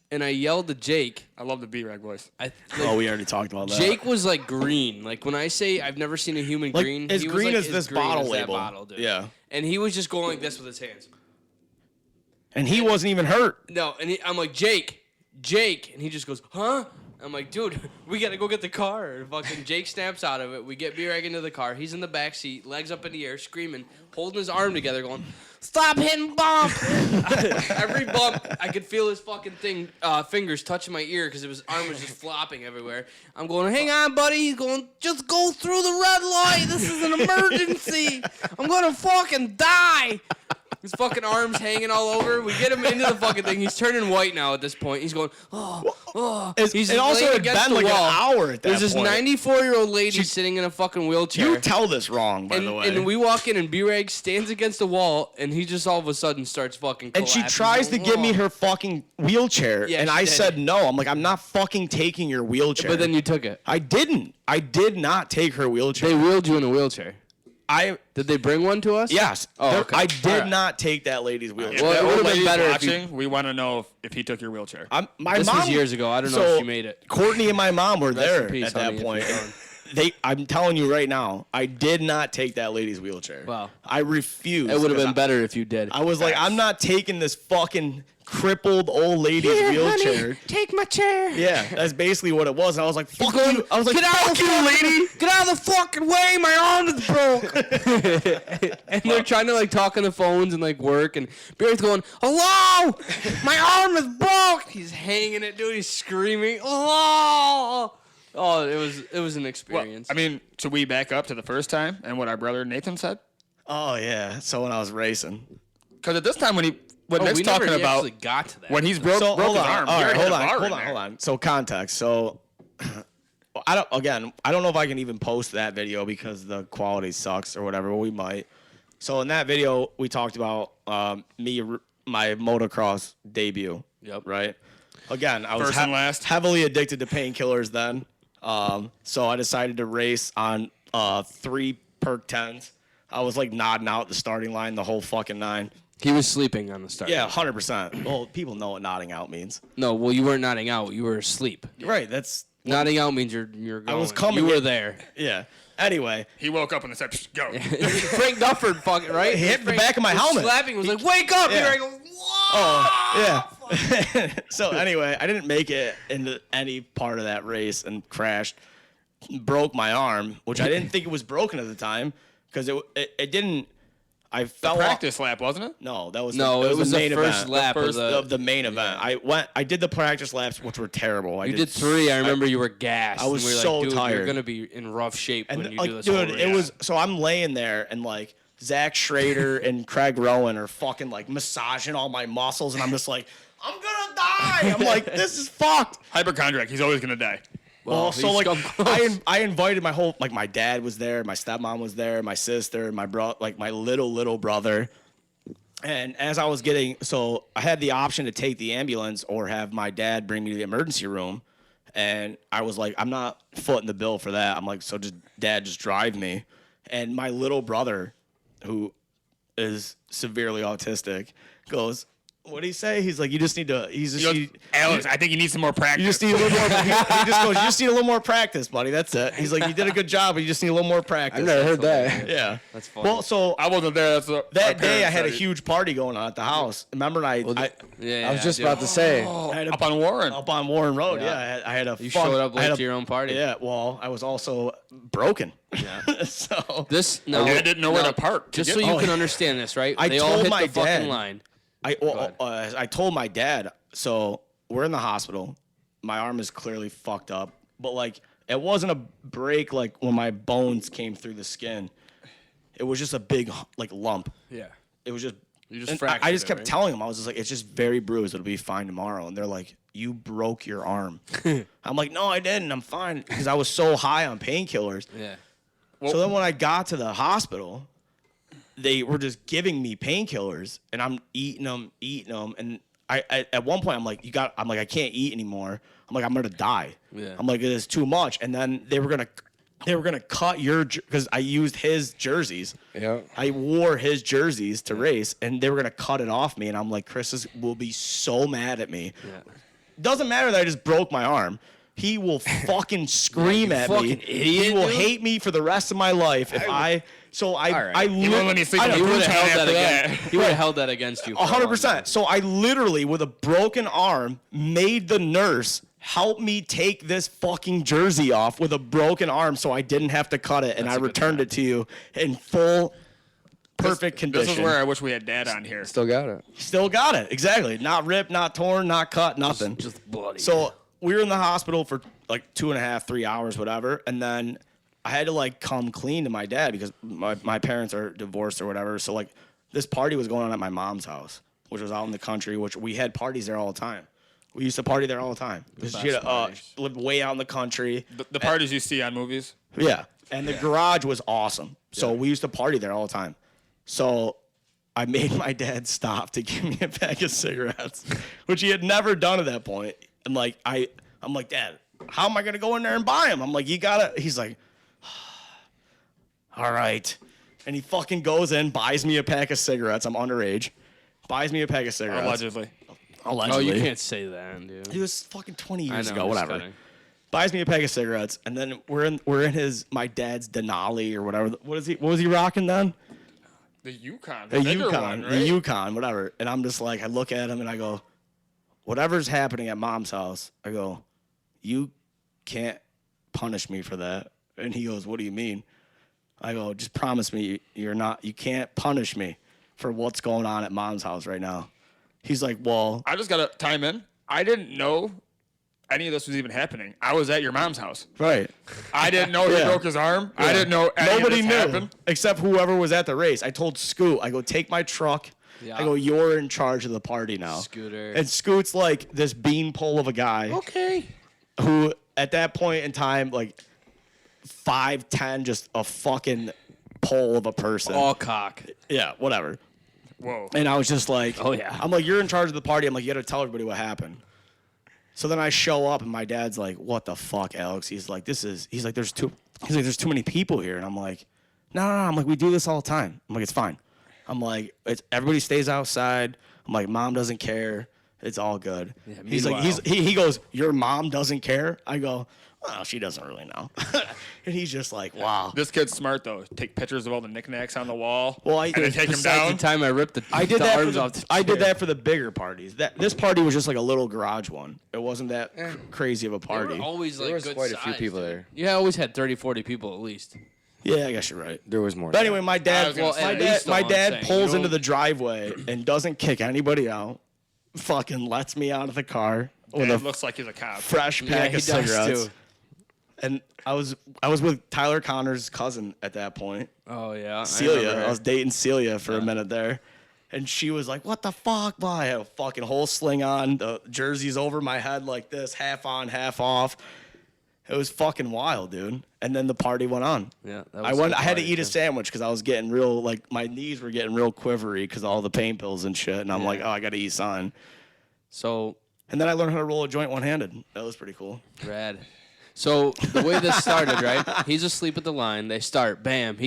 And I yelled to Jake. I love the B-Rag voice. Oh, we already talked about that. Jake was like green. Like when I say I've never seen a human Like, green, as he was green like as this green bottle as that label. bottle, dude. Yeah. And he was just going like this with his hands. And he wasn't even hurt. No, and I'm like, Jake, and he just goes, huh? I'm like, dude, we gotta go get the car. And fucking Jake snaps out of it. We get B-Rag into the car. He's in the back seat, legs up in the air, screaming, holding his arm together, going, "Stop hitting bump!" Every bump, I could feel his fucking fingers touching my ear because his arm was just flopping everywhere. I'm going, "Hang on, buddy." He's going, "Just go through the red light. This is an emergency. I'm gonna fucking die." His fucking arms hanging all over. We get him into the fucking thing. He's turning white now at this point. He's going, He's it also laying had against been the like wall. an hour at that There's this point. 94-year-old lady sitting in a fucking wheelchair. You tell this wrong, by the way. And we walk in, and B-Rag stands against the wall, and he just all of a sudden starts fucking and she collapsing. tries to He's give going, me her fucking wheelchair, Yeah, and she I did. said no. I'm like, I'm not fucking taking your wheelchair. But then you took it. I didn't. I did not take her wheelchair. They wheeled you in a wheelchair. Did they bring one to us? Yes. Oh, okay. I did All right. not take that lady's wheelchair. Well, it If would've old been lady's better if you- watching, we want to know if he took your wheelchair. My This mom was years ago. I don't know if she made it. Courtney and my mom were Rest there in peace, at that honey, if point. you're gone. I'm telling you right now, I did not take that lady's wheelchair. Wow. I refused. It would have 'cause been better if you did. I was like, I'm not taking this fucking crippled old lady's wheelchair. take my chair. Yeah, that's basically what it was. And I was like, fuck Going, you. I was like, get out fuck of the you, fucking- lady. Get out of the fucking way! My arm is broke. And they're trying to like talk on the phones and like work, and Barry's going, "Hello, my arm is broke." He's hanging it, dude. He's screaming, "Hello!" Oh, it was an Well, experience. I mean, should we back up to the first time and what our brother Nathan said? Oh, yeah. So when I was racing. Because at this time when Nick's we never talking about actually got to that. when he's So broke hold his on. arm, All he right, already hold had a on. bar Hold in on. there. Hold on. So context. So I don't know if I can even post that video because the quality sucks or whatever. We might. So in that video, we talked about my motocross debut. Yep. Right. Again, I was First and last. heavily addicted to painkillers then. So I decided to race on 3 perk 10s. I was like nodding out the starting line the whole fucking 9. He was sleeping on the start. Yeah, 100%. Well, people know what nodding out means. No, well, you weren't nodding out. You were asleep. Right. That's Nodding out means you're going. I was coming You were in- there. yeah. Anyway, He woke up and said, "Psh, "Go." Frank Dufford, fucking right. He hit the Frank back of my was helmet. Slapping was like, "Wake up!" Yeah. Here I go. Whoa! yeah. So anyway, I didn't make it into any part of that race and crashed, broke my arm, which I didn't think it was broken at the time because it didn't. I fell off. Practice lap, wasn't it? No, that was No, it it was the the main first event. lap First of the main event. I did the practice laps, which were terrible. You did 3. I remember you were gassed. I was and we were so like, dude, tired. You're gonna be in rough shape And when you like, do this. dude, whole it race. was so I'm laying there and like Zach Schrader and Craig Rowan are fucking like massaging all my muscles, and I'm just like, I'm gonna die. I'm like, this is fucked. Hypochondriac. He's always gonna die. Well, so he's like come close. I invited my whole like my dad was there, my stepmom was there, my sister, my like my little brother. And as I was so I had the option to take the ambulance or have my dad bring me to the emergency room. And I was like, I'm not footing the bill for that. I'm like, so dad just drive me. And my little brother, who is severely autistic, goes, what'd he say? He's like, you just need to, Alex, I think you need some more practice. you just need a little more. He just goes, you just need a little more practice, buddy. That's it. He's like, you did a good job, but you just need a little more practice. I've never heard that. Yeah. That's funny. Well, so I wasn't there. That's what that my day I parents had a said. huge party going on at the house. Remember, I yeah, I was just dude. about to say. had up on Warren. up on Warren Road. Yeah, I had a. You fun- showed up I had late a- to your own party. Yeah. Well, I was also broken. Yeah. so This no. I didn't know where no, to park to Just get- so you Oh, can yeah. understand this, right? I they all told hit my the fucking dad. line. I told my dad. So we're in the hospital. My arm is clearly fucked up, but like it wasn't a break like when my bones came through the skin. It was just a big like lump. Yeah. It was just. You just and fractured I just it, kept right? telling them, I was just like, it's just very bruised. It'll be fine tomorrow. And they're like, you broke your arm. I'm like, no, I didn't. I'm fine because I was so high on painkillers. Yeah. So then when I got to the hospital, they were just giving me painkillers, and I'm eating them, and I at one point I'm like, I can't eat anymore. I'm like, I'm gonna die. Yeah. I'm like, it is too much. And then they were gonna cut because I used his jerseys. Yeah. I wore his jerseys to race, and they were gonna cut it off me. And I'm like, Chris will be so mad at me. Yeah. Doesn't matter that I just broke my arm. He will fucking scream at me. fucking idiot, He will dude. hate me for the rest of my life if I So I right. I You won't let me sleep on the He would futon have held after that that. against. He would have held that against you. for a long time. 100%. So I literally, with a broken arm, made the nurse help me take this fucking jersey off with a broken arm so I didn't have to cut it, and I returned it to you in full, perfect condition. This is where I wish we had Dad on here. Still got it. Still got it. Exactly. Not ripped, not torn, not cut, nothing. Just bloody. So we were in the hospital for like 2.5, 3 hours, whatever. And then I had to like come clean to my dad because my parents are divorced or whatever. So like this party was going on at my mom's house, which was out in the country, which we had parties there all the time. We used to party there all the time. She had, lived way out in the country. The parties you see on movies. Yeah. And the garage was awesome. So we used to party there all the time. So I made my dad stop to give me a pack of cigarettes, which he had never done at that point. And like I'm like, Dad, how am I gonna go in there and buy them? I'm like, you gotta. He's like, all right. And he fucking goes in, buys me a pack of cigarettes. I'm underage. Buys me a pack of cigarettes. Allegedly. oh, Allegedly. you can't say that, dude. He was fucking 20 I years know, ago, I'm just whatever. kidding. Buys me a pack of cigarettes, and then we're in my dad's Denali or whatever. What was he rocking then? The Yukon. The The bigger Yukon, one, right? the Yukon, whatever. And I'm just like, I look at him and I go, whatever's happening at Mom's house, I go, you can't punish me for that. And he goes, what do you mean? I go, just promise me you can't punish me for what's going on at Mom's house right now. He's like, well, I just got to time in. I didn't know any of this was even happening. I was at your mom's house. right. I didn't know he Yeah. broke his arm. I didn't know any Nobody of knew this happened. except whoever was at the race. I told Scoot, I go, take my truck. Yeah. I go, you're in charge of the party now. Scooter. And Scoot's like this beanpole of a guy. Okay. Who at that point in time, like 5'10", just a fucking pole of a person. All cock. Yeah, whatever. Whoa. And I was just like, Oh, yeah. I'm like, you're in charge of the party. I'm like, you got to tell everybody what happened. So then I show up and my dad's like, what the fuck, Alex? He's like, there's too many people here. And I'm like, no. I'm like, we do this all the time. I'm like, it's fine. I'm like, everybody stays outside. I'm like, Mom doesn't care. It's all good. Yeah, he's like, meanwhile- he goes, your mom doesn't care? I go, oh, she doesn't really know. And he's just like, wow. This kid's smart, though. Take pictures of all the knickknacks on the wall. Well, and then take them Besides down. the time I ripped the, I did the that. For arms the, off the I did chair. that for the bigger parties. This party was just like a little garage one. It wasn't that crazy of a They party. were always like There was good quite a few size, people dude. there. You always had 30, 40 people at least. Yeah, I guess you're right. There was more. But anyway, my dad, gonna say, at least my though, I'm dad saying, pulls you into know- the driveway and doesn't kick anybody out. Fucking lets me out of the car with It a looks like he's a cop. fresh Yeah, pack he of does cigarettes. too. And I was with Tyler Connor's cousin at that point, Oh yeah, Celia. remember I her. was dating Celia for a minute there. And she was like, what the fuck? Boy, I had a fucking whole sling on. The jersey's over my head like this, half on, half off. It was fucking wild, dude. And then the party went on. Yeah, that was I a went. good I had to party, eat a too. sandwich because I was getting real, like my knees were getting real quivery because all the pain pills and shit. And I'm like, oh, I got to eat something. So And then I learned how to roll a joint one-handed. That was pretty cool. rad. So the way this started, right? He's asleep at the line. They start. Bam.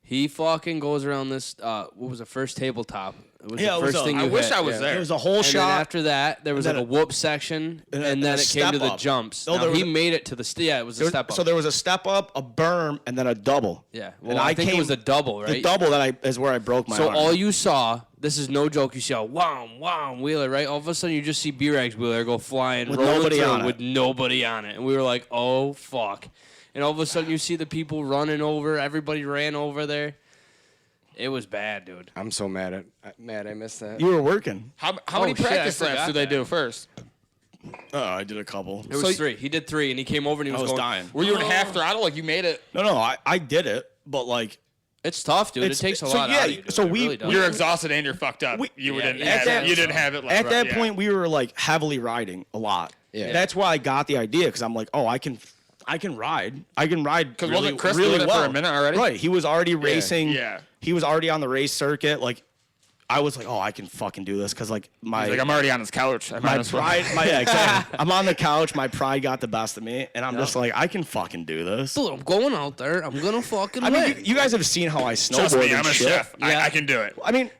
He fucking goes around this. What was the first tabletop? It was Yeah, the it was first a- thing I you wish hit. I was Yeah. there. It was a whole And shot. then after that, there was And like a then whoop section, and and a then it came to step the up. jumps. No, Now, there was he a- made it to the yeah. It was a step up. So there was a step up, a berm, and then a double. yeah. and Well, I think it was a double, right? The double is where I broke my So arm. all you saw, this is no joke, you see a wow wheeler, right? All of a sudden you just see B-Rag's wheeler go flying, With rolling nobody through on it. with nobody on it. And we were like, oh, fuck. And all of a sudden you see the people running over. Everybody ran over there. It was bad, dude. I'm so mad I missed that. You were working. How Oh, many shit, I practice forgot laps did they that. do first? Oh, I did a couple. It was 3. He did 3, and he came over and he I was, was going, dying. Were you in half throttle? Like you made it? No, I did it, but like It's tough, dude. It It's- takes a so, lot yeah, out of you, dude. so It we- really does. You're exhausted and you're fucked up. We- You yeah, didn't yeah, have that- it. You didn't have it. Like, at that yeah. point we were like heavily riding a lot. Yeah. That's why I got the idea because I'm like, oh, I can ride. I can ride 'Cause really, wasn't Chris really doing it for well. a minute already? Right. He was already racing. Yeah. He was already on the race circuit. Like, I was like, oh, I can fucking do this because like my He's like, I'm already on his couch. I might my as well. pride, yeah, exactly. I'm on the couch. My pride got the best of me, and I'm just like, I can fucking do this. Dude, I'm going out there. I'm going to fucking I mean, win. you guys have seen how I snowboard Trust me, and I'm a shit. chef. Yeah. I can do it. I mean,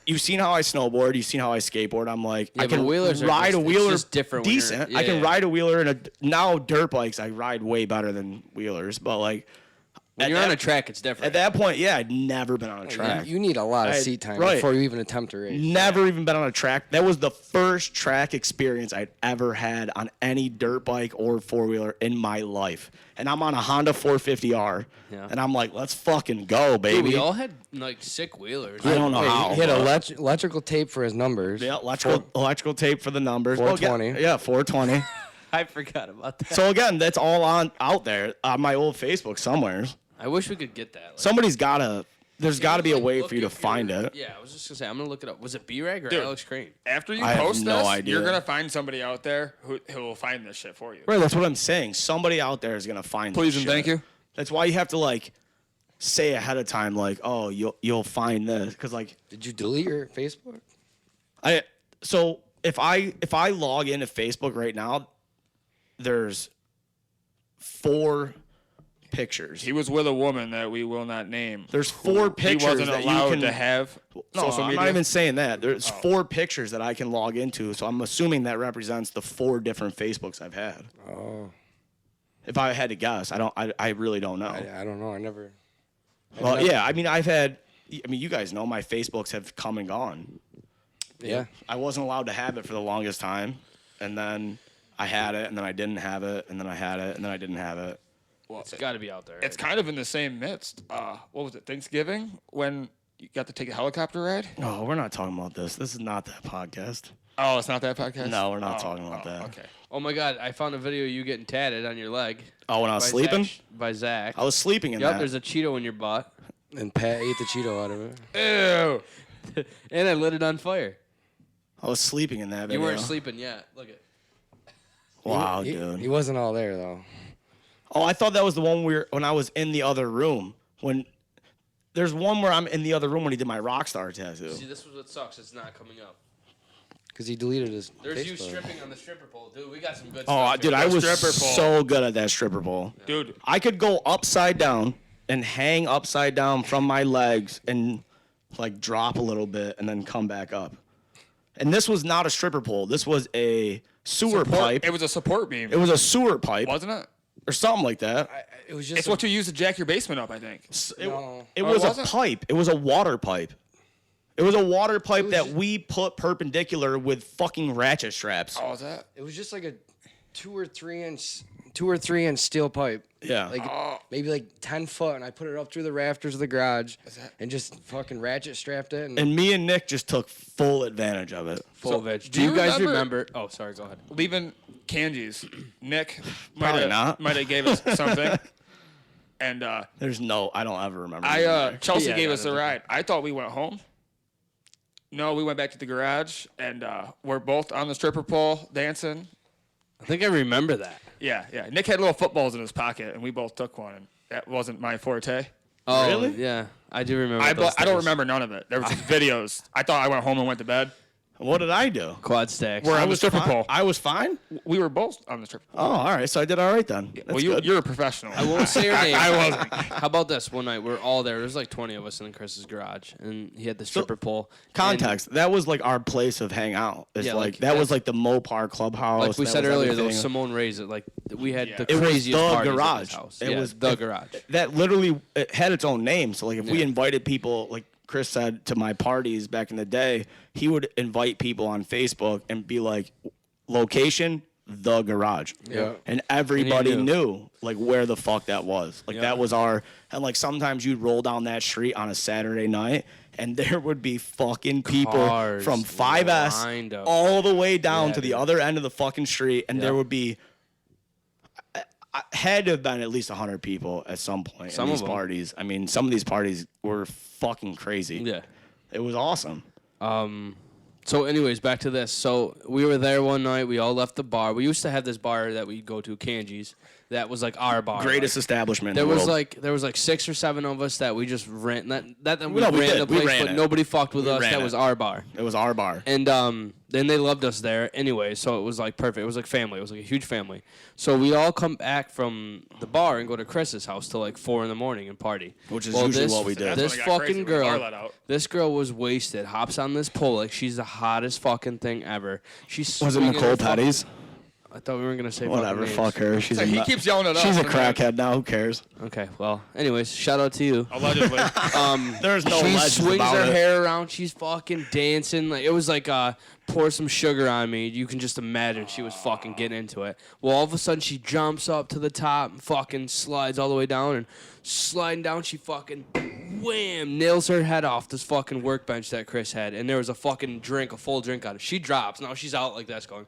you've seen how I snowboard. You've seen how I skateboard. I'm like, Yeah, I but can wheelers are ride just- a it's wheeler just different when you're- decent. yeah, I can yeah. ride a wheeler now dirt bikes. I ride way better than wheelers, but like When you're on a track, it's different. At that point, yeah, I'd never been on a track. You need a lot of I- seat time right. before you even attempt to race. Never even been on a track. That was the first track experience I'd ever had on any dirt bike or four-wheeler in my life. And I'm on a Honda 450R. Yeah. And I'm like, let's fucking go, baby. Dude, we all had like sick wheelers. I don't know how. He had but- electrical tape for his numbers. Yeah, electrical tape for the numbers. 420. Yeah, 420. I forgot about that. So again, that's all out there on my old Facebook somewhere. I wish we could get that. Like, Somebody's there's got to be a like, way look for you to if find you're- it. Yeah, I was just gonna say I'm gonna look it up. Was it B-Rag or Dude. Alex Crane? After you I have post no this, idea. you're gonna find somebody out there who will find this shit for you. Right, that's what I'm saying. Somebody out there is gonna find. Please this and shit. thank you. That's why you have to like say ahead of time, like, oh, you'll find this, because like Did you delete your Facebook? so if I log into Facebook right now, there's 4 pictures. He was with a woman that we will not name. There's 4 pictures He wasn't that allowed you can to have No, social I'm media. not even saying that. There's 4 pictures that I can log into, so I'm assuming that represents the 4 different Facebooks I've had. Oh, If I had to guess, I really don't know. I don't know. I never. Well, yeah, I mean, you guys know my Facebooks have come and gone. Yeah. I wasn't allowed to have it for the longest time, and then I had it, and then I didn't have it, and then I had it, and then I didn't have it. Well, It's got to be out there. it's kind of in the same midst. What was it? Thanksgiving when you got to take a helicopter ride? Oh, we're not talking about this. This is not that podcast. Oh, it's not that podcast. No, we're not talking about that. Okay. Oh my God! I found a video of you getting tatted on your leg. Oh, when I was by sleeping? Zach, by Zach. I was sleeping in Yep, that. there's a Cheeto in your butt, And Pat ate the Cheeto out of it. Ew. and I lit it on fire. I was sleeping in that video. You weren't sleeping yet. Look at. Wow, he, dude. He wasn't all there though. Oh, I thought that was the one when I was in the other room. When there's one where I'm in the other room when he did my Rockstar tattoo. See, this was what sucks. It's not coming up. Because he deleted his There's Facebook. you stripping on the stripper pole, dude. We got some good Oh, stuff. dude, here. I was stripper pole. so good at that stripper pole. Dude, I could go upside down and hang upside down from my legs and like drop a little bit and then come back up. And this was not a stripper pole. This was a sewer pipe. it was a support beam, It was a sewer pipe wasn't it? or something like that. It was just. It's what you use to jack your basement up, I think. It, No. it Oh, was it a wasn't? pipe. It was a water pipe. It was a water pipe was that just- we put perpendicular with fucking ratchet straps. Oh, was that? It was just like a 2 or 3 inch steel pipe. Yeah. Like Oh. maybe like 10 foot, and I put it up through the rafters of the garage, that- and just fucking ratchet strapped it. And, And me and Nick just took full advantage of it. Full veg. do Do you you guys remember- remember? Oh, sorry. Go ahead. Leaving Kanji's. Nick Probably not. might have gave us something. And There's no, I don't ever remember. Chelsea Yeah, gave that us a is- ride. I thought we went home. No, we went back to the garage, and we're both on the stripper pole dancing. I think I remember that. Yeah. Nick had little footballs in his pocket, and we both took one. And that wasn't my forte. Oh, Really? Yeah, I do remember. I those don't days. remember none of it. There was videos. I thought I went home and went to bed. What did I do? Quad stacks. We're I on the was stripper fine. pole. I was fine. We were both on the stripper pole. Oh, all right. So I did all right then. That's Well, good. you're a professional. I won't say her name. I wasn't. How about this? One night we're all there. There's like 20 of us in Chris's garage, and he had the stripper pole. Context. That was like our place of hangout. It's Yeah, like like, that was that's- like the Mopar clubhouse. And like we That said was earlier, everything. those Simone Ray's. Like we had Yeah. the It was craziest the parties at garage. his house. It Yeah, was the garage. That literally it had its own name. So like if we Yeah. invited people, like Chris said, to my parties back in the day, he would invite people on Facebook and be like, location, the garage. Yeah. And everybody And he knew like where the fuck that was. Like Yeah. that was our, and like sometimes you'd roll down that street on a Saturday night and there would be fucking people Cars from 5S lined up. all the way down Yeah, to the dude. other end of the fucking street. And there Yeah. would be, had to have been at least 100 people at some point Some in of these them. parties. I mean, some of these parties were fucking crazy. Yeah. It was awesome. So, anyways, back to this. So we were there one night. We all left the bar. We used to have this bar that we'd go to, Kanji's. That was like our bar. Greatest Like, establishment in there the was world. like 6 or 7 of us that we just ran. That we No, we ran did. the We place, ran but it. nobody fucked with We us. ran That it. was our bar. It was our bar. And then they loved us there anyway, so it was like perfect. It was like family. It was like a huge family. So we all come back from the bar and go to Chris's house till like 4 a.m. and party. Which is usually what we did. That's This when it got crazy fucking when the bar girl, let out. this girl was wasted. Hops on this pole like she's the hottest fucking thing ever. She's Was it swinging Nicole her fucking- Petty's? I thought we weren't gonna say Whatever, fucking fuck her. She's So a he keeps yelling at us. She's a and crackhead now. Who cares? Okay, well, anyways, shout out to you. Allegedly. There's no She legends swings about her it. hair around. She's fucking dancing. Like it was like pour some sugar on me. You can just imagine she was fucking getting into it. Well, all of a sudden she jumps up to the top and fucking slides all the way down, and sliding down she fucking wham nails her head off this fucking workbench that Chris had, and there was a fucking drink, a full drink on it. She drops. Now she's out like this going.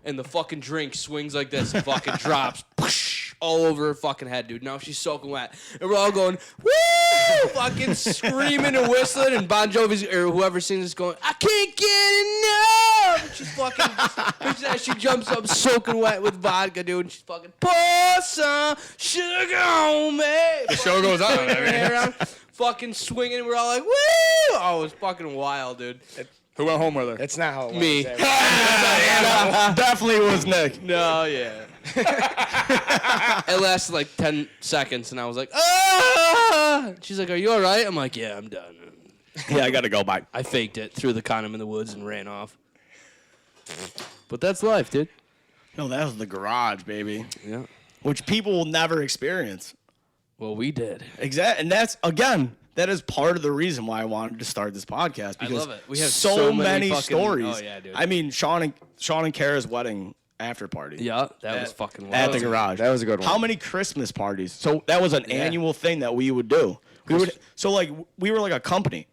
And the fucking drink swings like this and fucking drops all over her fucking head, dude. Now she's soaking wet. And we're all going, woo! Fucking screaming and whistling. And Bon Jovi's, or whoever sings is going, I can't get enough! And she's fucking, she jumps up soaking wet with vodka, dude. And she's fucking, pour some sugar on me. The show goes on. I mean. Fucking swinging. We're all like, woo! Oh, it was fucking wild, dude. Who went home with her? That's not how it Me. works. Definitely was Nick. No, yeah. It lasted like 10 seconds, and I was like, ah! She's like, are you all right? I'm like, yeah, I'm done. Yeah, I gotta go. Bye. I faked it, threw the condom in the woods, and ran off. But that's life, dude. No, that was the garage, baby. Yeah. Which people will never experience. Well, we did. Exactly, and that's again. That is part of the reason why I wanted to start this podcast because love it. We have so so many many fucking- stories. oh, yeah, dude. I mean, Sean and Kara's wedding after party. Yeah, that was fucking wild. At the garage. That was a good one. How many Christmas parties? So that was an annual thing that we would do. We were like a company.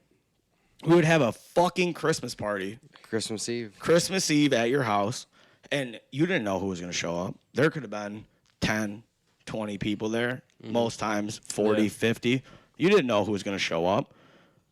We would have a fucking Christmas party, Christmas Eve. Christmas Eve at your house, and you didn't know who was going to show up. There could have been 10, 20 people there. Most times 40, 50. You didn't know who was going to show up.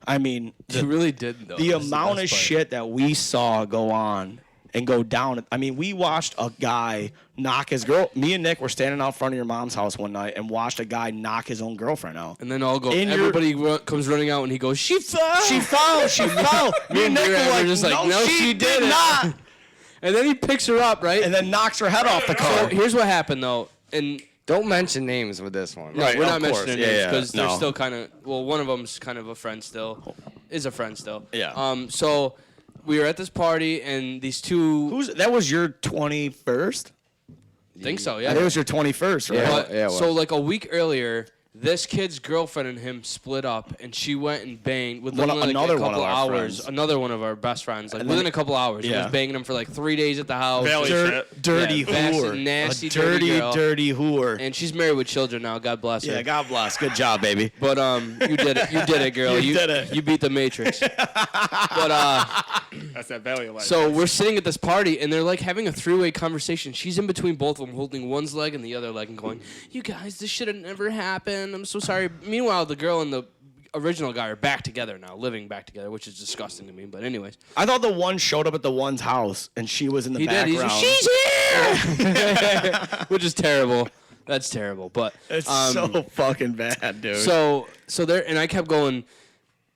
I mean, You really did, though. the That's amount of best part. shit that we saw go on and go down. I mean, we watched a guy knock his girl. Me and Nick were standing out front of your mom's house one night and watched a guy knock his own girlfriend out. And then In comes running out, and he goes, she fell! She fell. She fell. Me and Nick were like, just like, no, she did not. And then he picks her up, right? And then knocks her head off the So car. here's what happened, though. And Don't mention names with this one. no, Right, we're of not course. mentioning Yeah, names yeah. because they're No. still kind of. Well, one of them's kind of a friend still, is a friend still. Yeah. So we were at this party, and these two. That was your 21st? Think so? I Yeah. think it was your 21st, right? Yeah. But, it was. so like a week earlier, this kid's girlfriend and him split up, and she went and banged within like another a one of couple our hours. friends. Another one of our best friends, like And then- within a couple hours, she Yeah. was banging him for like 3 days at the house. Valley shit. Dirty Yeah, bastard, whore. nasty, a dirty, dirty girl. dirty whore. And she's married with children now. God bless her. Yeah, God bless. Good job, baby. But you did it. You did it, girl. You did it. You beat the Matrix. But That's that Valley life. so we're sitting at this party, and they're like having a three-way conversation. She's in between both of them, holding one's leg and the other leg, and going, "You guys, this should have never happened. I'm so sorry." Meanwhile, the girl and the original guy are back together now, living back together, which is disgusting to me. But anyways, I thought the one showed up at the one's house and she was in the he did. He's background. like, she's here, which is terrible. That's terrible. But It's so fucking bad, dude. so there, and I kept going.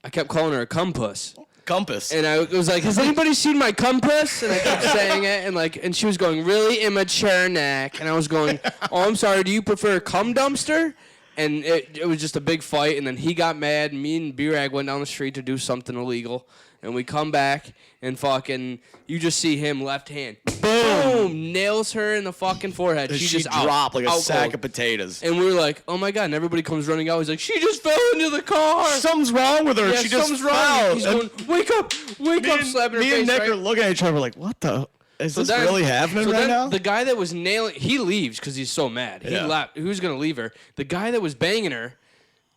I kept calling her a cumpus. Compass. And I was like, has anybody seen my compass? And I kept saying it, and she was going, really immature, Nick. And I was going, oh, I'm sorry, do you prefer cum dumpster? And it was just a big fight, and then he got mad, and me and B-Rag went down the street to do something illegal. And we come back, and fucking, you just see him left hand. Boom! Nails her in the fucking forehead. she just out, dropped like a out sack cold. of potatoes. And we were like, oh my God, and everybody comes running out. He's like, she just fell into the car. Something's wrong with her. Yeah, she just something's fell. wrong. He's And going, wake up, slapping her me face. and Nick right? are looking at each other like, what the? Is this then- really happening so right then now? The guy that was nailing, he leaves because he's so mad. He Yeah. left. Who's gonna leave her? The guy that was banging her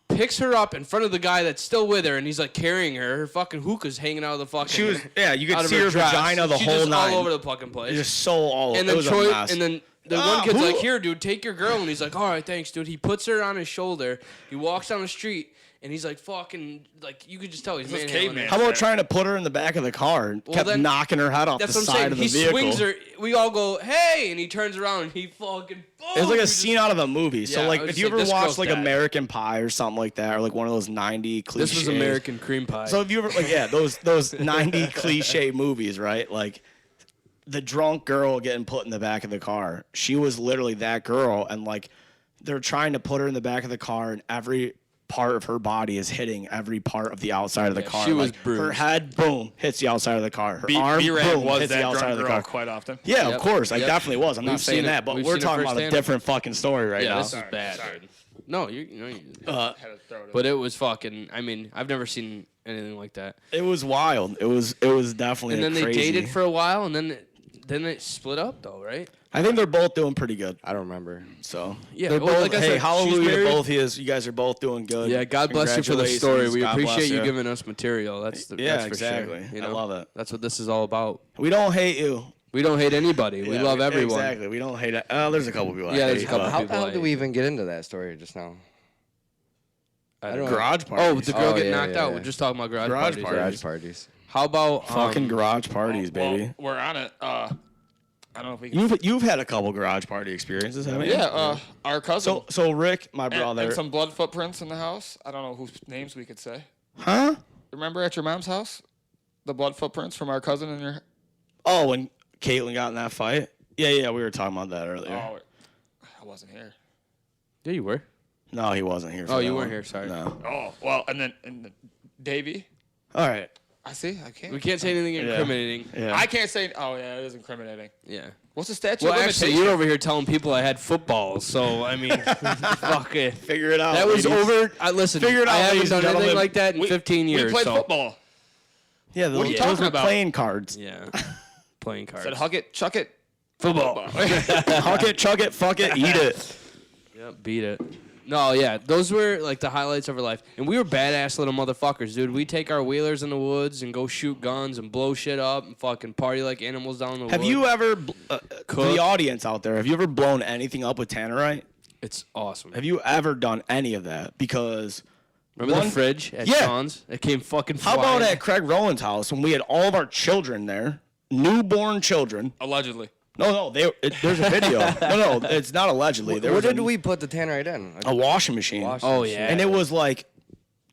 picks her up in front of the guy that's still with her, and he's like carrying her. Her fucking hookah's hanging out of the fucking. She was, yeah, you out could of see her dress. vagina the She's whole just night. all over the fucking place. Just so all and it then was Troy, a mess. and then the one kid's who- like, "Here, dude, take your girl," and he's like, "All right, thanks, dude." He puts her on his shoulder. He walks down the street, and he's like, "Fucking," like you could just tell he's This is manhandling caveman. her. How about trying to put her in the back of the car and kept then- knocking her head off the That's what I'm side saying. of the He vehicle? swings her. We all go, "Hey!" and he turns around and he fucking. Boom, It was like we a just- scene out of a movie. So Yeah, like I was if just you like, ever this watched girl's like dead. American Pie or something like that, or like one of those 90 cliches. This was American cream pie. So if you ever like those 90 cliche movies, right? Like the drunk girl getting put in the back of the car. She was literally that girl, and like they're trying to put her in the back of the car, and every part of her body is hitting every part of the outside of the car. she was Like, her bruised. head, boom, hits the outside of the car. Her arm, B-Rad boom, was hits the that outside drunk of the girl car. quite often. Yeah, Yep. of course. I Yep. definitely was. I'm not We've saying seen it. that, but We've we're seen it talking about a firsthand. different fucking story right Yeah, now. this is bad, dude. No, you Had to throw it but it was fucking. I mean, I've never seen anything like that. It was wild. It was definitely And then they crazy. dated for a while, and then they split up, though, right? I think they're both doing pretty good. I don't remember. So Yeah, they're well, both. like I hey, said, she's hallelujah to married. both of you. You guys are both doing good. Yeah, God bless you for the story. We Congratulations. God appreciate bless you giving us material. That's Yeah, that's for exactly. Sure, you I know? love it. That's what this is all about. We don't hate you. We don't hate anybody. We Yeah, love everyone. Exactly. We don't hate it. There's a couple people. Yeah, I there's hate, a couple but- How the people hell like- did we even get into that story just now? I don't know. Garage Oh, parties. the girl Oh, getting yeah, knocked yeah, out. yeah. We're just talking about garage, Garage parties. parties. Garage parties. How about fucking garage parties, baby. Well, we're on it. I don't know if we can. You've had a couple garage party experiences, haven't you? Yeah, our cousin. So Rick, my and, brother. and some blood footprints in the house. I don't know whose names we could say. Huh? Remember at your mom's house, the blood footprints from our cousin in your. Oh, when Caitlin got in that fight. Yeah. We were talking about that earlier. Oh, I wasn't here. Yeah, you were. No, he wasn't here. For Oh, that you weren't one. here, sorry. No. Oh well, and then Davey. All right. I see. I can't. We can't say anything incriminating. Yeah. I can't say. Oh yeah, it is incriminating. Yeah. What's the statute? Well, of actually, limitation? you're over here telling people I had footballs, so I mean, fuck it. Figure it out. That was ladies. over. Listen, Figure it out, I haven't ladies done and anything gentlemen. like that in 15 years. We played so. football. Yeah, What are you those talking were about? playing cards. Yeah. Playing cards. Said hug it, chuck it. football. Huck it, chug it, fuck it, eat it. Yep, beat it. No, yeah, those were like the highlights of our life, and we were badass little motherfuckers, dude. We take our wheelers in the woods and go shoot guns and blow shit up and fucking party like animals down in the woods. Have you ever, for the audience out there, have you ever blown anything up with tannerite? It's awesome. Have you ever done any of that? Because Remember the fridge at Yeah. Sean's? It came fucking how flying. about at Craig Rowland's house when we had all of our children there, newborn children? Allegedly. No, there's a video. no, it's not allegedly. There Where was did a, we put the tannerite in? a washing machine, Oh, yeah. and it was like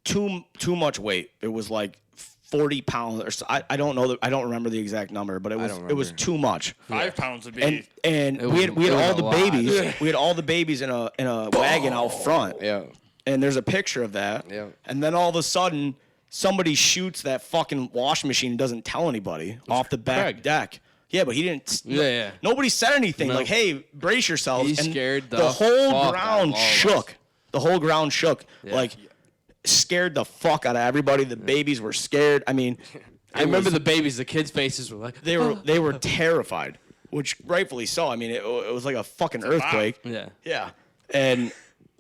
too much weight. It was like 40 pounds or so. I don't know. I don't remember the exact number, but it was remember. too much. 5 pounds would be. And It we had was all a the lot. babies. We had all the babies in a wagon out front. Yeah. And there's a picture of that. Yeah. And then all of a sudden, somebody shoots that fucking washing machine and doesn't tell anybody off the back Craig. deck. Yeah, but he didn't. Yeah. Nobody said anything. No. Like, hey, brace yourselves. He And scared the the whole fuck out ground of all of us. shook. The whole ground shook. Yeah. Like, scared the fuck out of everybody. The babies were scared. I mean, I remember the babies, the kids' faces were like, they were terrified, which rightfully so. I mean, it was like a fucking earthquake. yeah. Yeah. And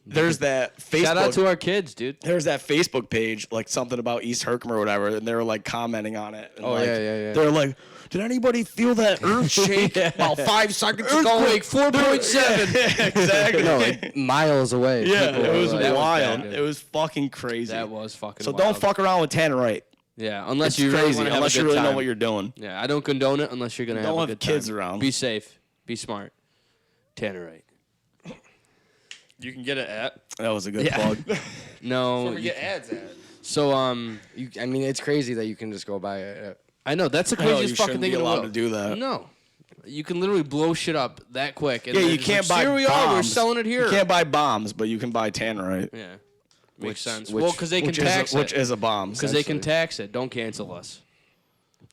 there's that Facebook. Shout out to our kids, dude. There's that Facebook page, like something about East Herkimer or whatever, and they were like commenting on it. And Oh, like, yeah. They're like, did anybody feel that earth shake about 5 seconds Earthquake, ago? 4.7. Exactly. No, like miles away. Yeah, People it were was like- That was wild. bad, dude. It was fucking crazy. That was fucking so wild. don't fuck around with tannerite. Yeah, unless It's you really crazy. want to have Unless a you good really time. know what you're doing. Yeah, I don't condone it unless you're going to have Don't a have good kids time. around. Be safe. Be smart. Tannerite. You can get it at. That was a good Yeah. plug. No. Where we get ads at. So, I mean, it's crazy that you can just go buy it. I know, that's the No, you craziest fucking shouldn't thing be in the allowed world. to do that. No. You can literally blow shit up that quick. And Yeah, then you it's can't like, buy here we bombs. are, we're selling it here. You can't buy bombs, but you can buy tannerite. Yeah. Makes sense. which- Well, because they can Which tax is, which it. is a bomb. Because they can essentially. tax it. Don't cancel us.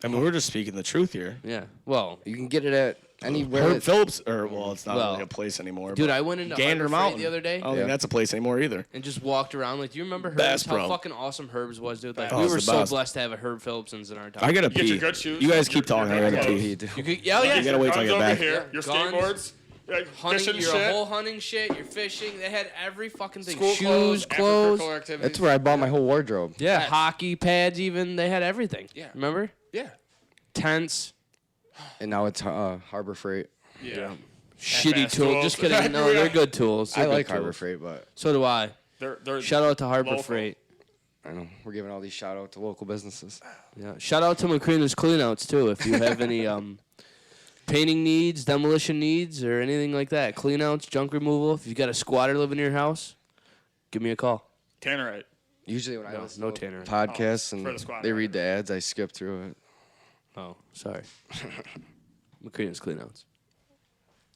I mean, we're just speaking the truth here. Yeah. Well, You can get it at anywhere. Herb that- Phillips, or well, it's not Well, really a place anymore. dude, but I went into Gander Harbor Freight Mountain the other day. I don't Yeah. think that's a place anymore either. And just walked around. Like, do you remember Herbs? Bass How Pro. fucking awesome Herbs was, dude. Like, Oh, we it's were the so best. blessed to have a Herb Phillipsons in our town. I gotta You get pee. your good shoes. You guys keep Your- talking. I your gotta clothes. pee. Pete. You could, yeah, yeah. You gotta wait till I Guns get over back. here. Your Guns. skateboards. Like Hunting, fishing your shit. whole hunting shit, your fishing. They had every fucking thing. School Shoes, clothes. extracurricular activities. That's where I bought my whole wardrobe. Yeah, Pads. hockey pads even. They had everything. Yeah. Remember? Yeah. Tents. And now it's Harbor Freight. Yeah. Shitty Half-ass tools. tools. Just kidding. No, they're good tools. I They're like good Harbor tools. Freight, but So do I. They're Shout out to Harbor local. Freight. I know we're giving all these shout out to local businesses. Yeah. Shout out to McCreaner's Cleanouts too. If you have any painting needs, demolition needs, or anything like that, cleanouts, junk removal. If you got a squatter living in your house, give me a call. Tannerite. Usually when I No, listen no to Tanner. podcasts for the and squad they rider. read the ads, I skip through it. Oh, sorry. McCreaner's Cleanouts.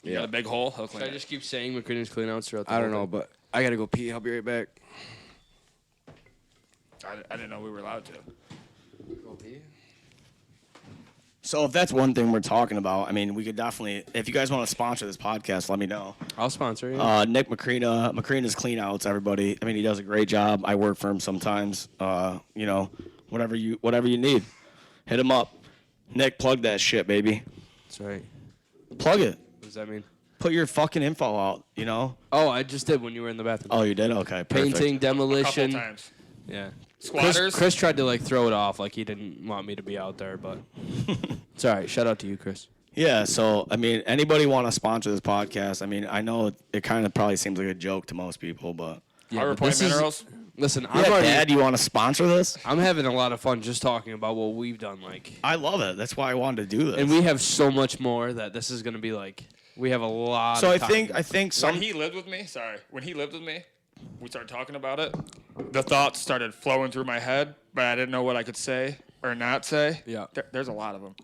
You got a big hole. He'll Should clean I it. just keep saying McCreaner's Cleanouts throughout the I don't whole know, thing? but I gotta go pee. I'll be right back. I didn't know we were allowed to. So if that's one thing we're talking about, I mean, we could definitely, if you guys want to sponsor this podcast, let me know. I'll sponsor you. Nick Macrina's Clean Outs, everybody. I mean, he does a great job. I work for him sometimes. You know, whatever you need, hit him up. Nick, plug that shit, baby. That's right. Plug it. What does that mean? Put your fucking info out, you know? Oh, I just did when you were in the bathroom. Oh, you did? Okay, perfect. Painting, demolition. A couple times. Yeah. Squatters. Chris tried to like throw it off, like he didn't want me to be out there, but it's all right. Shout out to you, Chris. Yeah, so, I mean, anybody want to sponsor this podcast? I mean, I know it kind of probably seems like a joke to most people, but... Yeah, Harbor but Point this is- Minerals. Listen, Yeah, Dad, you want to sponsor this? I'm having a lot of fun just talking about what we've done, like, I love it. That's why I wanted to do this. and we have so much more that this is gonna be like. We have a lot. So of I think When he lived with me, we started talking about it. The thoughts started flowing through my head, but I didn't know what I could say or not say. Yeah. There's a lot of them.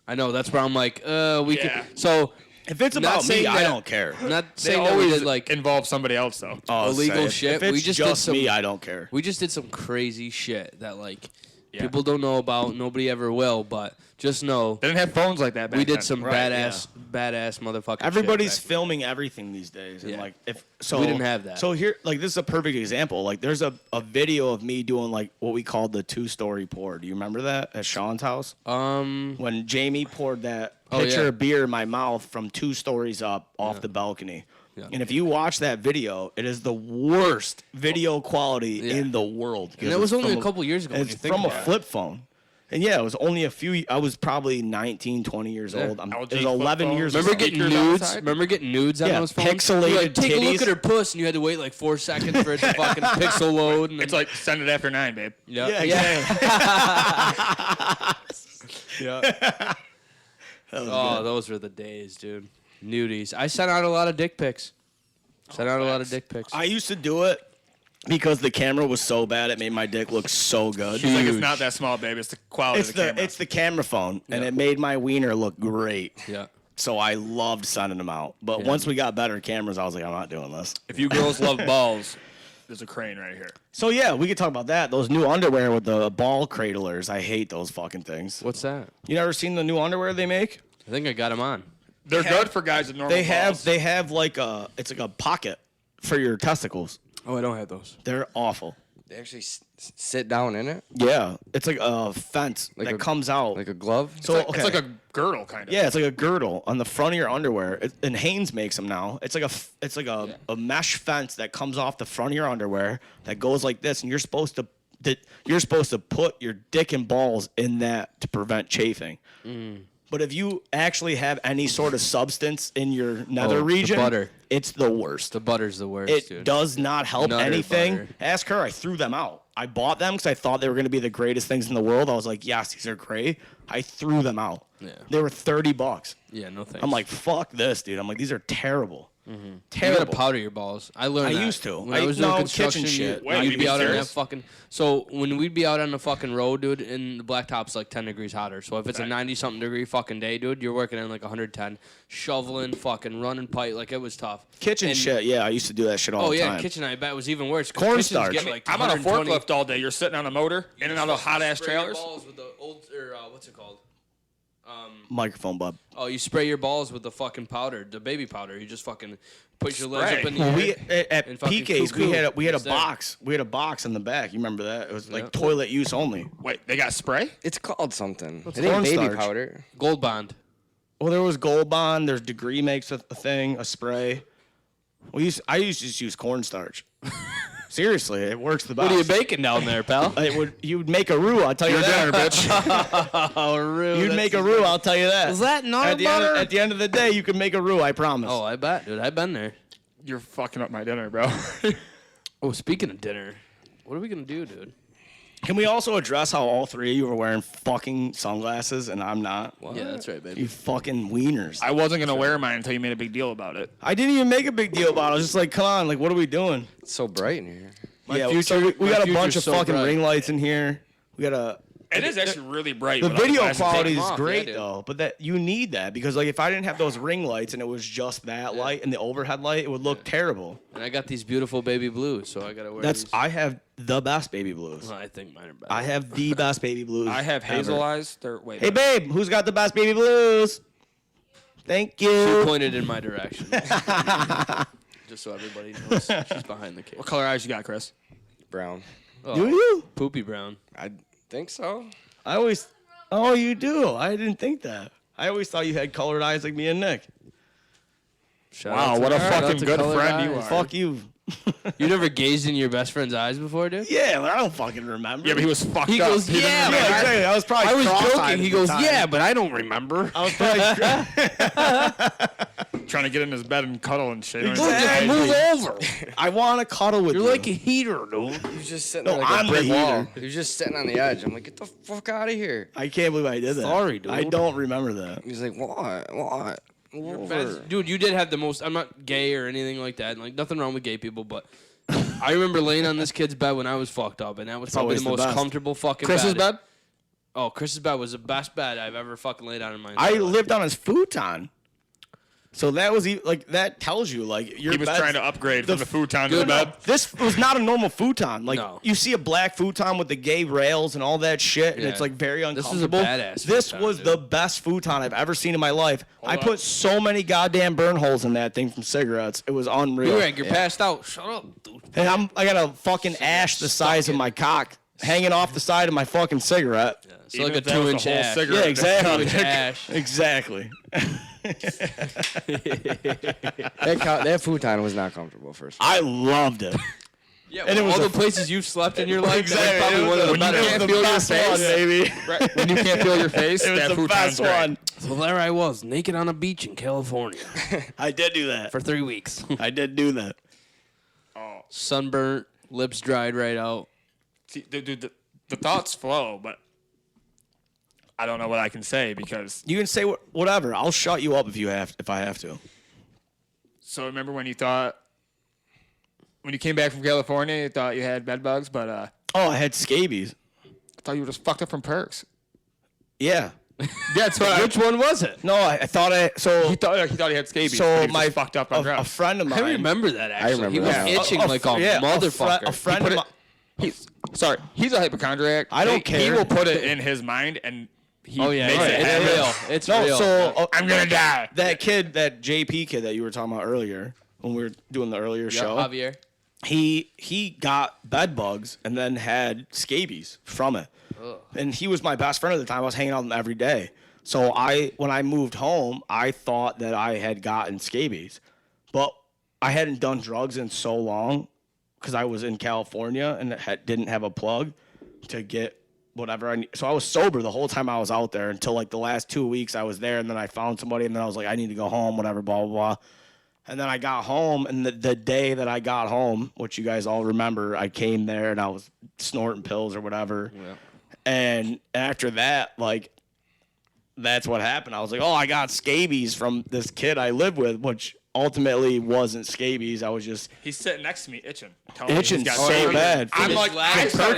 I know that's where I'm like, we Yeah. could. So if it's not about me, saying I that- don't care. not They saying that we always did like involve somebody else, though. illegal If shit. it's We just did some- me, I don't care. we just did some crazy shit that like people don't know about. Nobody ever will, but just know They didn't have phones like that back we did then. some Right, badass motherfucking. Everybody's shit back filming everything these days, and Yeah. like if so, We didn't have that. So here, like this is a perfect example. Like there's a video of me doing like what we called the 2-story pour. Do you remember that at Sean's house then. when Jamie poured that Oh, pitcher yeah. of beer in my mouth from 2 stories up off the balcony? Yeah. And if you watch that video, it is the worst video quality Yeah. in the world. And that was only a couple years ago when It's you think from a about it. flip phone. And yeah, it was only a few. I was probably 19, 20 years old. It LG was flip 11 phones. years Remember old. getting Speakers on the nudes? side? Remember getting nudes on Yeah, those phones? pixelated You're like, take a look titties. at her puss, and you had to wait like 4 seconds for it to fucking pixel load. And It's like send it after 9, babe. yeah, Yeah. Oh, those were the days, dude. Nudies. I sent out a lot of dick pics. Sent out a lot of dick pics. I used to do it because the camera was so bad. It made my dick look so good. He's like, it's Huge. not that small, babe. It's the quality It's of the camera. it's the camera phone, and Yeah. it made my wiener look great. Yeah. So I loved sending them out. But Yeah. once we got better cameras, I was like, I'm not doing this. If you girls love balls, there's a crane right here. So yeah, we could talk about that. Those new underwear with the ball cradlers. I hate those fucking things. What's that? You never seen the new underwear they make? I think I got him on. They're have- good for guys with normal They balls. have like it's like a pocket for your testicles. Oh, I don't have those. They're awful. They actually sit down in it Yeah, it's like a fence Like that a- comes out. like a glove. so okay. It's like a girdle, kind of. Yeah, it's like a girdle on the front of your underwear, and Hanes makes them now. It's like a mesh fence that comes off the front of your underwear that goes like this, and you're supposed to put your dick and balls in that to prevent chafing. But if you actually have any sort of substance in your nether the region, butter. it's the worst. The butter's the worst, It dude. does not help Nutter anything. butter. Ask her. I threw them out. I bought them because I thought they were going to be the greatest things in the world. I was like, yes, these are great. I threw them out. Yeah. They were $30. Yeah, no thanks. I'm like, fuck this, dude. I'm like, these are terrible. you Terrible. gotta powder your balls. I learned I that. used to. When I was doing no, construction kitchen shit. Wait, you'd you be be out on that serious? fucking. So when we'd be out on the fucking road, dude, and the blacktop's like 10 degrees hotter. So if it's a 90-something degree fucking day, dude, you're working in like 110, shoveling, fucking running pipe, like it was tough. Kitchen And- shit. Yeah, I used to do that shit all Oh the yeah, time. kitchen I bet was even worse. 'cause kitchens Cornstarch. get, like, I'm on a 120. forklift all day. You're sitting on a motor, in and out of hot ass Spray your trailers. balls with the old, or what's it called? Microphone, bub. Oh, you spray your balls with the fucking powder, the baby powder. You just fucking put your legs Spray. up in the Well, air. we at and fucking PK's cuckoo. we had a It's there. box. We had a box in the back. You remember that? It was like Yeah. toilet use only. Wait, they got spray? It's called something. It ain't cornstarch? baby powder. Gold Bond. Well, there was Gold Bond. There's Degree makes a thing, a spray. I used to just use cornstarch. Seriously, it works the best. What are you baking down there, pal? You would make a roux. I'll tell you that. bitch. Oh, really? You'd make a roux. I'll tell you that. Is that not at the end of the day, you can make a roux. I promise. Oh, I bet, dude. I've been there. You're fucking up my dinner, bro. Oh, speaking of dinner, what are we gonna do, dude? Can we also address how all three of you are wearing fucking sunglasses and I'm not? Yeah, that's right, baby. You fucking wieners. I wasn't gonna wear mine until you made a big deal about it. I didn't even make a big deal about it. I was just like, come on, like, what are we doing? It's so bright in here. Yeah, future- so we my got a future's bunch of so fucking bright. ring lights in here. We got a. It is actually really bright. The with all video glasses. quality Take 'em is off, great yeah, dude. though, but that you need that because like if I didn't have those ring lights and it was just that light and the overhead light, it would look terrible. And I got these beautiful baby blues, so I gotta wear these. I have the best baby blues. Well, I think mine are better. I have the best baby blues. I have hazel ever. eyes. They're wait. Hey babe, who's got the best baby blues? Thank She you. pointed in my direction. Just so everybody knows she's behind the What camera. color eyes you got, Chris? Brown. Oh, Do you? Poopy brown. I think so. I always. Oh, you do. I didn't think that. I always thought you had colored eyes like me and Nick. Shout Wow, out to what a her. Shout out fucking to good colored friend you eyes. are. Fuck you. You never gazed in your best friend's eyes before, dude? Yeah, but I don't fucking remember. Yeah, but he was fucked He up. goes, He didn't yeah, remember. Yeah, exactly. I was probably. I was cross-eyed joking. at He the goes, time. yeah, but I don't remember. I was probably. Trying to get in his bed and cuddle and shit. Exactly. Just move over. I want to cuddle with You're you. like a heater, dude. He was just sitting No, there like I'm a brick the wall. heater. He was just sitting on the edge. I'm like, get the fuck out of here. I can't believe I did that. Sorry, dude. I don't remember that. He's like, what? Move over. Dude, you did have the most. I'm not gay or anything like that. Like nothing wrong with gay people, but I remember laying on this kid's bed when I was fucked up, and that was probably always the the most best. comfortable fucking Chris's bed? Oh, Chris's bed was the best bed I've ever fucking laid on in my I entire life. lived on his futon. So that was like that tells you like your He was bed's- trying to upgrade from the futon to Dude, the bed. This was not a normal futon. Like No. you see a black futon with the gay rails and all that shit, and Yeah. it's like very This was a uncomfortable. badass This futon, was dude. the best futon I've ever seen in my life. I on. put so many goddamn burn holes in that thing from cigarettes. It was unreal. Greg, you're passed out. Shut up, dude. And I got a fucking ash the size of my cock hanging off the side of my fucking cigarette. It's like a if that was 2-inch a whole ash. cigarette. Yeah, exactly. 2-inch ash. Exactly. That futon was not comfortable, first of all. I loved it. Yeah, And it well, was all a- the places you've slept in your life, Exactly. that's probably one of the When you better can't ones. feel your best face, one, baby. Right. When you can't feel your face, It was that the futon's best great. one. So there I was, naked on a beach in California I did do that. for 3 weeks. I did do that. Sunburnt, lips dried right out. See, dude, the thoughts flow, but I don't know what I can say because. You can say whatever. I'll shut you up if I have to. So remember when you thought, when you came back from California, you thought you had bed bugs, but I Oh, I had scabies. thought you were just fucked up from perks. Yeah. That's what Which one was it? No, I thought He thought he had scabies. but So he was my just fucked up on a drugs. friend of I mine. remember that actually. remember he was that. itching like a motherfucker. A friend Put of it- mine. He's a hypochondriac. I don't He care. will put it in his mind, and he Oh yeah, makes yeah, it it's happen. real. It's No, real. so I'm gonna die. that kid, that JP kid that you were talking about earlier, when we were doing the earlier Yeah, show, Javier. he got bed bugs and then had scabies from it. And he was my best friend at the time. I was hanging out with him every day. So when I moved home, I thought that I had gotten scabies, but I hadn't done drugs in so long because I was in California and didn't have a plug to get whatever I need. So I was sober the whole time I was out there until like the last 2 weeks I was there, and then I found somebody, and then I was like, I need to go home, whatever, blah blah blah. And then I got home, and the day that I got home, which you guys all remember, I came there and I was snorting pills or whatever. Yeah. And after that, like, that's what happened. I was like, oh, I got scabies from this kid I lived with, which ultimately wasn't scabies. I was just He's sitting next to me, itching. telling me itching he's got so scabies. bad. I'm His like, legs, I'm like,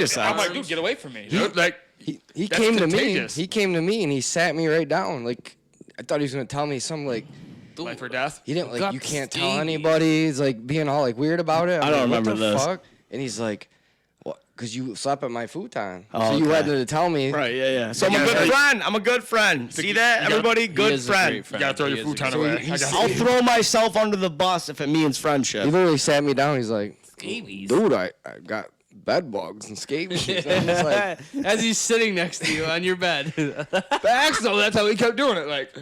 Percocets. dude, get away from me. Dude. Like, He That's came to contagious. me. He came to me and he sat me right down. Like, I thought he was gonna tell me something like life or death. he didn't like got you can't tell scabies. anybody. He's like being all like weird about it. I'm I don't like, remember what the this. Fuck? And he's like, what? Because you slept at my futon. Oh, so you okay. had to tell me. right, yeah. So I'm a gotta good throw- friend. I'm a good friend. See that, gotta- everybody? He Good is a friend. great You gotta throw He your is a futon great away. he's- I got- I'll throw myself under the bus if it means friendship. He literally sat me down. He's like, Scabies. dude, I got bed bugs and scabies. And I'm just like, As he's sitting next to you on your bed. But actually, that's how he kept doing it. Like,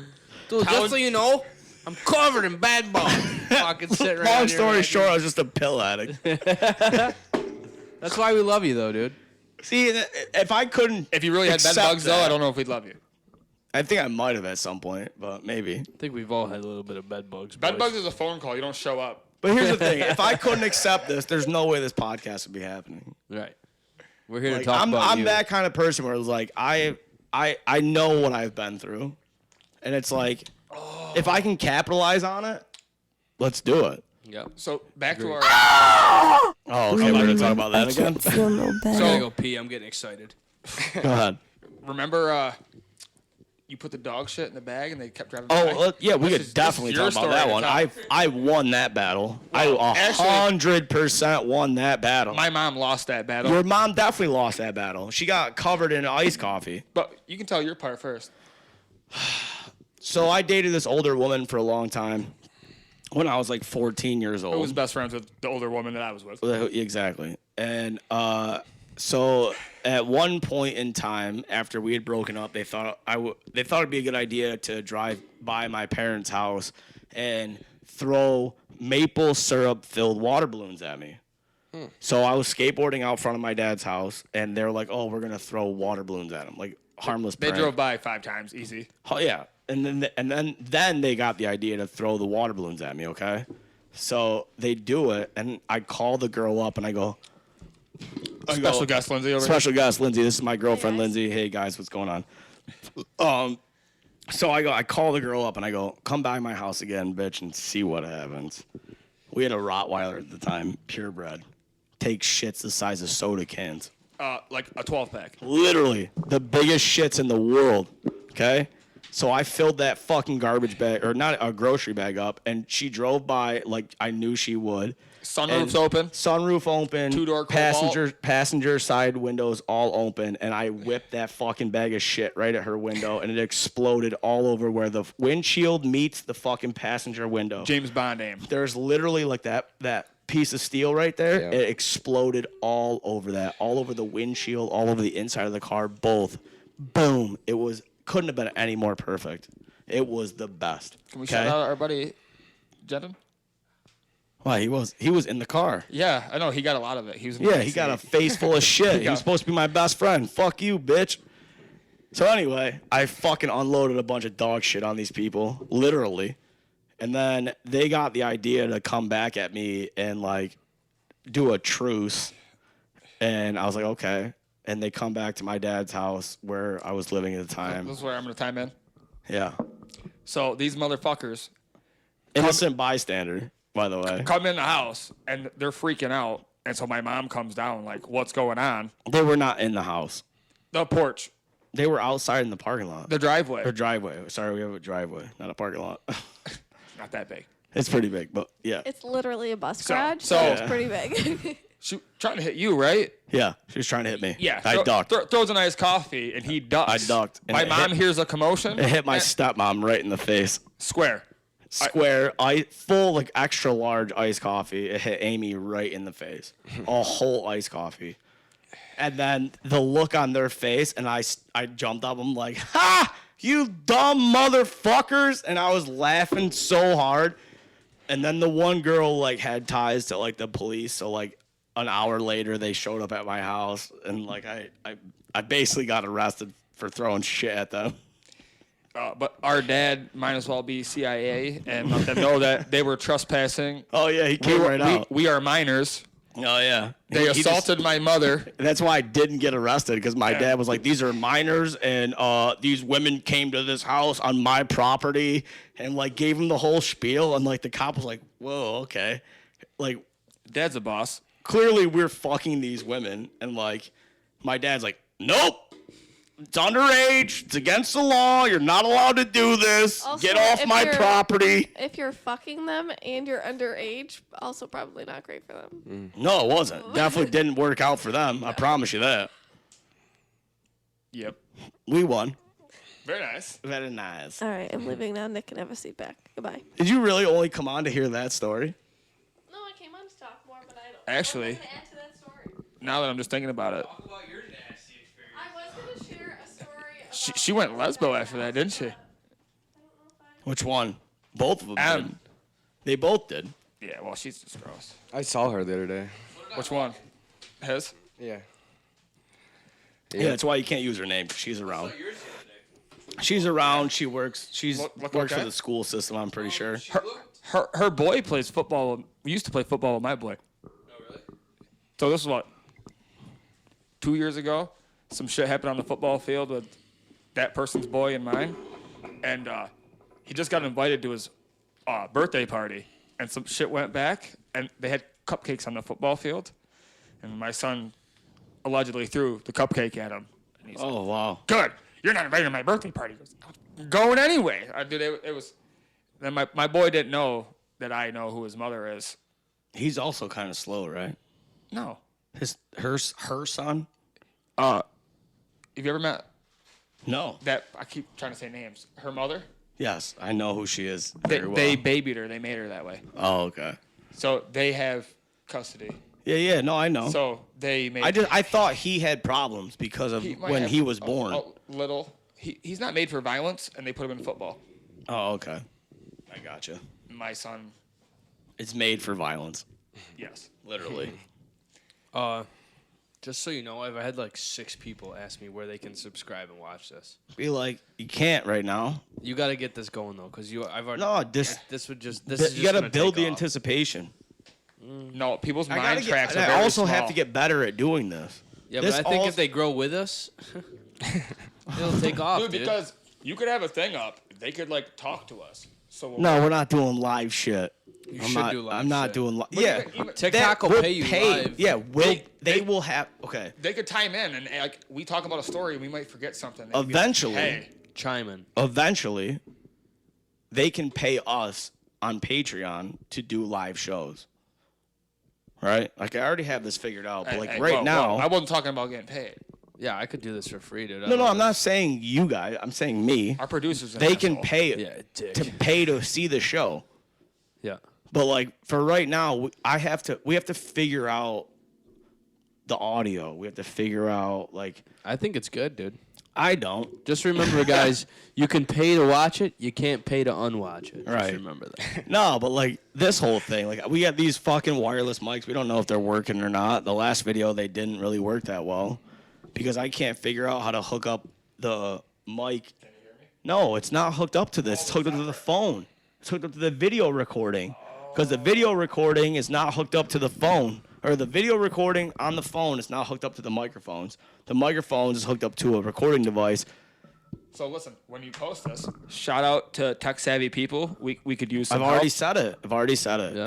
Dude, just so you know, I'm covered in bad bugs. Fucking sit right on Long your story neck. short, I was just a pill addict. That's why we love you, though, dude. See, if I couldn't, if you really had bed accept bugs, though, that- I don't know if we'd love you. I think I might have at some point, but maybe. I think we've all had a little bit of bed bugs. Bed boys. bugs is a phone call. You don't show up. But here's the thing: if I couldn't accept this, there's no way this podcast would be happening. Right. We're here Like, to talk I'm about you. that kind of person where it's like I know what I've been through, and it's like if I can capitalize on it, let's do it. Yep. So back to our. Oh, okay, we're gonna talk about that again. Feel no I better. gotta go pee. I'm getting excited. Go ahead. remember you put the dog shit in the bag and they kept driving Oh, by? yeah, we This could is definitely your talk about story that to one. tell. I won that battle. Well, I actually- 100% won that battle. My mom lost that battle. Your mom definitely lost that battle. She got covered in iced coffee. But you can tell your part first. So I dated this older woman for a long time when I was like 14 years old. Who was best friends with the older woman that I was with? Exactly. And so at one point in time, after we had broken up, they thought it'd be a good idea to drive by my parents' house and throw maple syrup filled water balloons at me. So I was skateboarding out front of my dad's house, and they're like, "Oh, we're gonna throw water balloons at him, like harmless." They prank. drove by 5 times, easy. Oh yeah, and then they got the idea to throw the water balloons at me. Okay, so they do it, and I call the girl up, and I go, Special guest Lindsay over here. Special guest Lindsay. This is my girlfriend Hey, guys. Lindsay. Hey guys, what's going on? So I call the girl up and I go, come by my house again, bitch, and see what happens. We had a Rottweiler at the time, purebred. Takes shits the size of soda cans. Like a 12-pack. Literally the biggest shits in the world. Okay. So I filled that fucking garbage bag, or not a grocery bag up, and she drove by like I knew she would. Sunroof's open. Sunroof open. Two-door Cobalt. Passenger side windows all open, and I whipped that fucking bag of shit right at her window, and it exploded all over where the windshield meets the fucking passenger window. James Bond aim. There's literally like that piece of steel right there. Yeah. It exploded all over that, all over the windshield, all over the inside of the car. Both, boom! Couldn't have been any more perfect. It was the best. Can we shout out our buddy Jedden? Why he was in the car. Yeah, I know. He got a lot of it. He was in Yeah, the he got a seat. face full of shit. He Yeah. was supposed to be my best friend. Fuck you, bitch. So anyway, I fucking unloaded a bunch of dog shit on these people, literally. And then they got the idea to come back at me and like do a truce. And I was like, okay. And they come back to my dad's house where I was living at the time. This is where I'm going to time in. Yeah. So these motherfuckers Innocent bystander, by the way. come in the house, and they're freaking out. And so my mom comes down, like, what's going on? They were not in the house. The porch, They were outside in the parking lot. the driveway. Or driveway. Sorry, we have a driveway, not a parking lot. Not that big. It's pretty big, but yeah. It's literally a bus So- garage, so- so it's pretty big. She trying to hit you, right? Yeah, she was trying to hit me. Yeah. I ducked. Throws a nice coffee, and he ducks. I ducked, and My it mom hit- hears a commotion. It hit my and- stepmom right in the face. Square. Square, full like extra large iced coffee. It hit Amy right in the face. A whole iced coffee. And then the look on their face, and I jumped up. I'm like, ha! You dumb motherfuckers! And I was laughing so hard. And then the one girl like had ties to like the police, so like an hour later they showed up at my house, and like I basically got arrested for throwing shit at them. But our dad might as well be CIA and let them know that they were trespassing. Oh yeah, he came right out. We are minors. Oh yeah, They He just- assaulted my mother. That's why I didn't get arrested, because my dad was like, "These are minors, and these women came to this house on my property," and like gave him the whole spiel, and like the cop was like, "Whoa, okay," like Dad's a boss. clearly we're fucking these women, and like my dad's like, "Nope, it's underage, it's against the law, you're not allowed to do this. Also, Get off if my you're- property." If you're fucking them and you're underage, also probably not great for them. No, it wasn't. Definitely didn't work out for them. I promise you that. Yep. We won. Very nice. Very nice. All right, I'm leaving now. Nick can have a seat back. Goodbye. Did you really only come on to hear that story? No, I came on to talk more, but I don't. Actually- I was gonna add to that story. Now that I'm just thinking about it. Talk about your nasty experience. I was gonna share a story. About She went lesbo after that, didn't she? Which one? Both of them Em. did. They both did. Yeah, well, she's just gross. I saw her the other day. Which one? His? Yeah. Yeah, that's why you can't use her name, 'cause she's around. Yours the other day. She's around. She works. She's Look works okay? for the school system, I'm pretty sure. She looked. Her boy plays football. We used to play football with my boy. Oh, really? So this was what? 2 years ago? Some shit happened on the football field with that person's boy and mine. And he just got invited to his birthday party. And some shit went back, and they had cupcakes on the football field. And my son allegedly threw the cupcake at him. And he's Oh, wow. good. You're not invited to my birthday party. He goes, I'm going anyway. Dude, it was. Then my boy didn't know that I know who his mother is. He's also kind of slow, right? No. Her son? Have you ever met No. that? I keep trying to say names. Her mother. Yes, I know who she is They, very well. they babied her. They made her that way. Oh, okay. So they have custody. Yeah, no, I know. So they made. I thought he had problems because of he might when have he was born. A little. He's not made for violence, and they put him in football. Oh, okay. I gotcha. My son, It's made for violence, yes. literally. Just so you know, I've had like 6 people ask me where they can subscribe and watch this. Be like, you can't right now. You got to get this going though, because I've already. No, this is you just got to gonna build take the off. anticipation. No, people's I mind gotta tracks get. are I very also have small. to get better at doing this. Yeah, This but I think all- if they grow with us, it'll take off, Dude, dude. because you could have a thing up. They could like talk to us. So No, we're not doing live shit. You I'm should not, do live I'm not shit. doing live. But Yeah, even TikTok will we'll pay you live. Yeah, they They- will have. Okay, they could time in and like we talk about a story and we might forget something. They could be like, Eventually. hey, Chime in. eventually, they can pay us on Patreon to do live shows. Right? Like I already have this figured out, but like hey, right whoa, now, whoa. I wasn't talking about getting paid. Yeah, I could do this for free, dude. no, I'm not saying you guys. I'm saying me. Our producers. They can pay Yeah, dick. to pay to see the show. Yeah. But like for right now, we have to figure out the audio. We have to figure out like I think it's good, dude. I don't. Just remember, guys, you can pay to watch it. You can't pay to unwatch it. Right. Just remember that. No, but like this whole thing, like we got these fucking wireless mics. We don't know if they're working or not. The last video they didn't really work that well because I can't figure out how to hook up the mic. Can you hear me? No, it's not hooked up to this. It's hooked up to the phone. It's hooked up to the video recording because the video recording is not hooked up to the phone. Or the video recording on the phone is not hooked up to the microphones. The microphones is hooked up to a recording device. So listen, when you post this, shout out to tech savvy people. We could use some I've already help. said it. Yeah.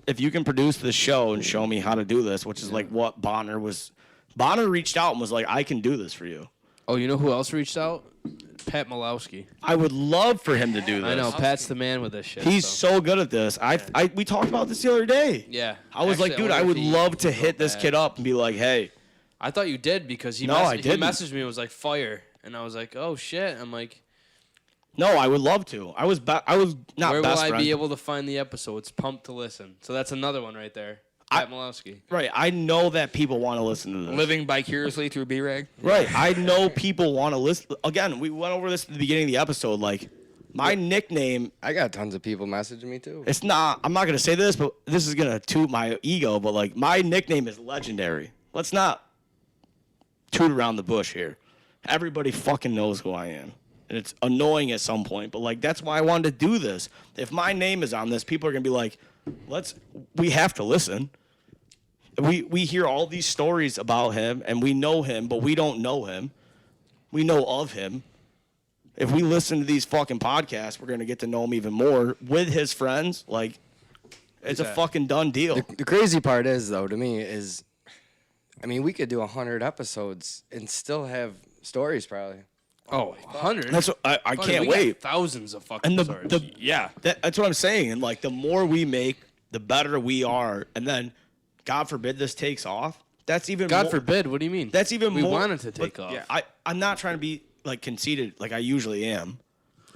If you can produce this show and show me how to do this, which is like what Bonner reached out and was like, I can do this for you. Oh, you know who else reached out? Pat Malowski. I would love for him to do this. I know. Pat's the man with this shit. He's so. so good at this. We talked about this the other day. Yeah. I was like, Actually, dude, I wonder would if he love to wrote hit this back. kid up and be like, hey. I thought you did because he No, I he didn't. messaged me and was like, fire. And I was like, oh, shit. I'm like, No, I would love to. I was not where will best I friends. be able to find the episodes? Pumped to listen. So that's another one right there. Pat Malowski. Right. I know that people want to listen to this. Living vicariously through B-Rag. Right. I know people want to listen. Again, we went over this at the beginning of the episode. Like, my nickname, I got tons of people messaging me too. it's not, I'm not going to say this, but this is going to toot my ego, but like, my nickname is legendary. Let's not toot around the bush here. Everybody fucking knows who I am. And it's annoying at some point, but like, that's why I wanted to do this. If my name is on this, people are going to be like, we have to listen. We hear all these stories about him and we know him, but we don't know him. We know of him. If we listen to these fucking podcasts, we're going to get to know him even more with his friends. Like, it's a fucking done deal. The crazy part is, though, to me, is, I mean, we could do 100 episodes and still have stories, probably. Oh, 100. That's what, I Fucking- can't we got wait. thousands of fucking And stories. that's what I'm saying. And like, the more we make, the better we are. And then, God forbid this takes off. That's even God more, forbid. What do you mean? That's even we more. wanted to take but, off. Yeah, I'm not trying to be like conceited like I usually am.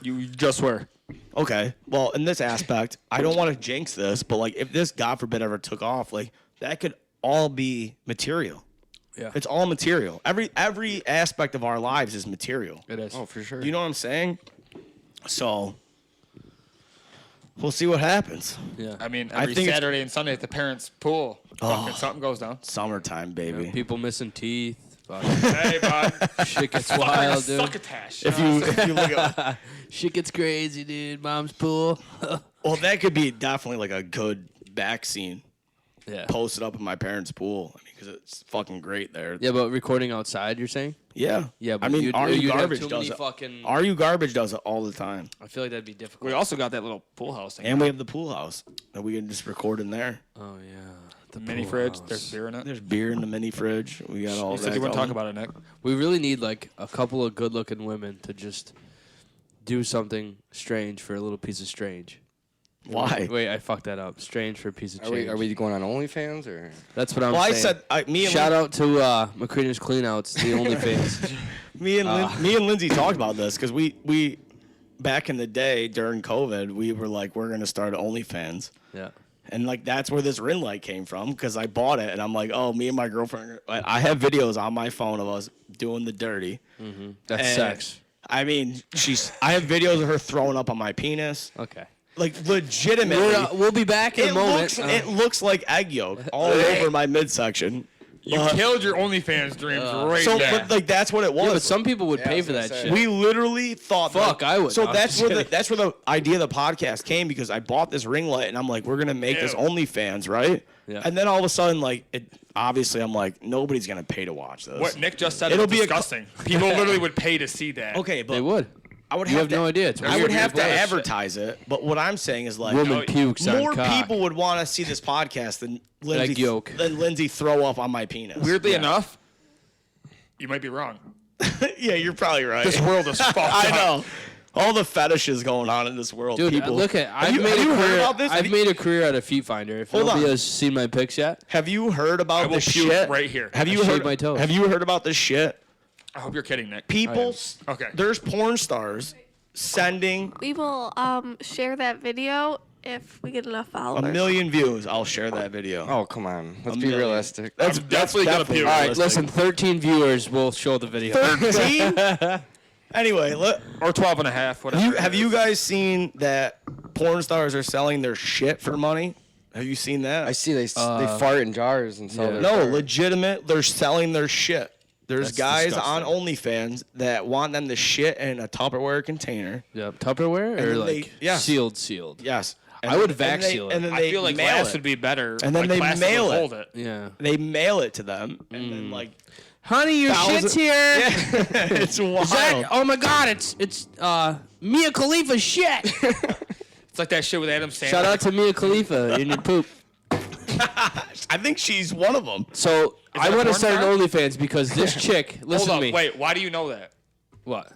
You just were. Okay. Well, in this aspect, I don't want to jinx this, but like if this, God forbid, ever took off, like that could all be material. Yeah. It's all material. Every aspect of our lives is material. It is. Oh, for sure. You know what I'm saying? So we'll see what happens. Yeah. I mean, I every think it's- Saturday and Sunday at the parents' pool, fucking something goes down. Summertime, baby. People missing teeth. Fuck. Hey, bud. Shit gets wild, dude. Succotash. If you look at, Shit gets crazy, dude. Mom's pool. well, that could be definitely like a good back scene Yeah. posted up in my parents' pool. I mean, because it's fucking great there. Yeah, but recording outside, you're saying? Yeah. Yeah, but I mean, you'd Are You have Garbage too does many it. fucking. Are You Garbage does it all the time. I feel like that'd be difficult. We also got that little pool house thing. And we have the pool house that we can just record in there. Oh yeah. The mini fridge. There's beer in it. There's beer in the mini fridge. We got all You that. said you wouldn't going. talk about it, Nick. We really need like a couple of good-looking women to just do something strange for a little piece of strange. Why? Wait, I fucked that up. Strange for a piece of change. Are we going on OnlyFans or? That's what I'm Well, saying. I said me and Shout out to McCreaner's Cleanouts, the OnlyFans. me and Lindsay talked about this because we back in the day during COVID we were like we're gonna start OnlyFans. Yeah. And like that's where this ring light came from because I bought it and I'm like, oh, me and my girlfriend. I have videos on my phone of us doing the dirty. That's And, sex. I mean, I have videos of her throwing up on my penis, Okay. like legitimately. We'll be back in a moment. It looks like egg yolk all over my midsection. You killed your OnlyFans dreams right So, there. but like that's what it was. Yeah, but some people would Yeah, I pay was for gonna that say. shit. We literally thought. Fuck, I would. So No, I'm that's just where kidding. that's where the idea of the podcast came because I bought this ring light and I'm like, we're gonna make this Ew. OnlyFans, right? Yeah. And then all of a sudden, like, obviously, I'm like, nobody's gonna pay to watch this. What Nick just said It'll is be a disgusting. People literally would pay to see that. Okay, but They would. I would You have have to, no idea. It's I weird. would have to You're gross. advertise it, but what I'm saying is like, Woman pukes on more cock. people would want to see this podcast than Lindsay, Egg yolk. than Lindsay throw up on my penis. Weirdly enough, you might be wrong. Yeah, you're probably right. This world is fucked up. I know. All the fetishes going on in this world, Dude, people. look at Have I've you- made have a you heard career. about this? Have I've you- made a career out of Feet Finder. If Hold nobody on. has seen my pics yet, Have you heard I about will this puke shit right here. Have you I heard? shaved my toes. Have you heard about this shit? I hope you're kidding, Nick. People. Okay. There's porn stars sending We will share that video if we get enough a followers. million views. I'll share that video. Oh, come on. Let's A be million. realistic. That's definitely gonna puke. all right. realistic. Listen, 13 viewers will show the video. 13. Anyway, look. Or 12 and a half, whatever. Have you guys seen that porn stars are selling their shit for money? Have you seen that? I see they fart in jars and sell yeah. their No, fart. legitimate. They're selling their shit. There's That's guys disgusting. on OnlyFans that want them to shit in a Tupperware container. Yep. Tupperware or then like yes. sealed. Yes. I would then vac they- seal it. And then I they feel like mail glass it. would be better. And then like they plastic mail would it. hold it. Yeah. They mail it to them, and then like Honey, your Thousand- shit's here. it's wild. Is that, oh my God! It's Mia Khalifa shit. It's like that shit with Adam Sandler. Shout out to Mia Khalifa in your poop. I think she's one of them. So I that a want to porn start an star? OnlyFans because this chick. Listen Hold to up, me. wait. Why do you know that? What?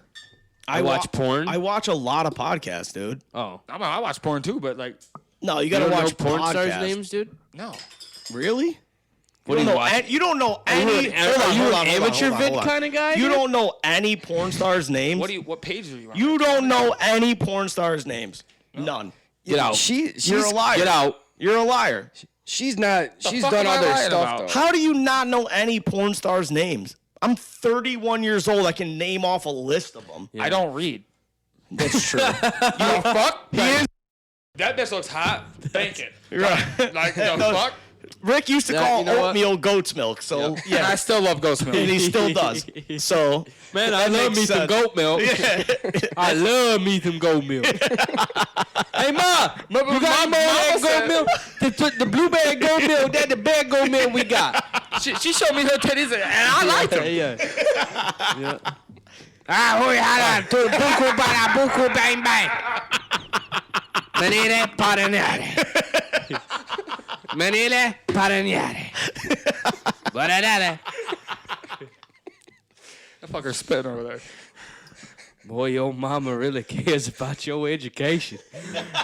I watch porn. I watch a lot of podcasts, dude. Oh. I watch porn too, but like, No, you You gotta don't watch know porn podcasts. stars' names, dude? no. Really? What you do don't you know watch? you don't know Are you any. an- hold on, are you hold an on, hold on, amateur hold on, vid hold on. kind of guy? You dude? don't know any porn stars' names. What page are you on? You don't know any porn stars' names. None. Get out. She's You're a liar. Get out. You're a liar. She's not. She's fuck done am I other lying stuff about? though. How do you not know any porn stars' names? I'm 31 years old. I can name off a list of them. I don't read. That's true. You know fuck? That bitch looks hot. Thank it. Right. Like the No, fuck? Rick used to Yeah, call you know what? oatmeal goat's milk, so And yeah, I still love ghost milk. and he still does. So Man, I that love makes me some sense. goat milk. I love me some goat milk. Hey, Ma, you got Mama any more of that said- goat milk? The blueberry goat milk, that's the bad goat milk we got. She showed me her titties and I liked them. Yeah. Ah, hoi hala, tu buku para buku bang bang. Manile paranare. Manile paranare. Baranare. That fucker's spitting over there. Boy, your mama really cares about your education. You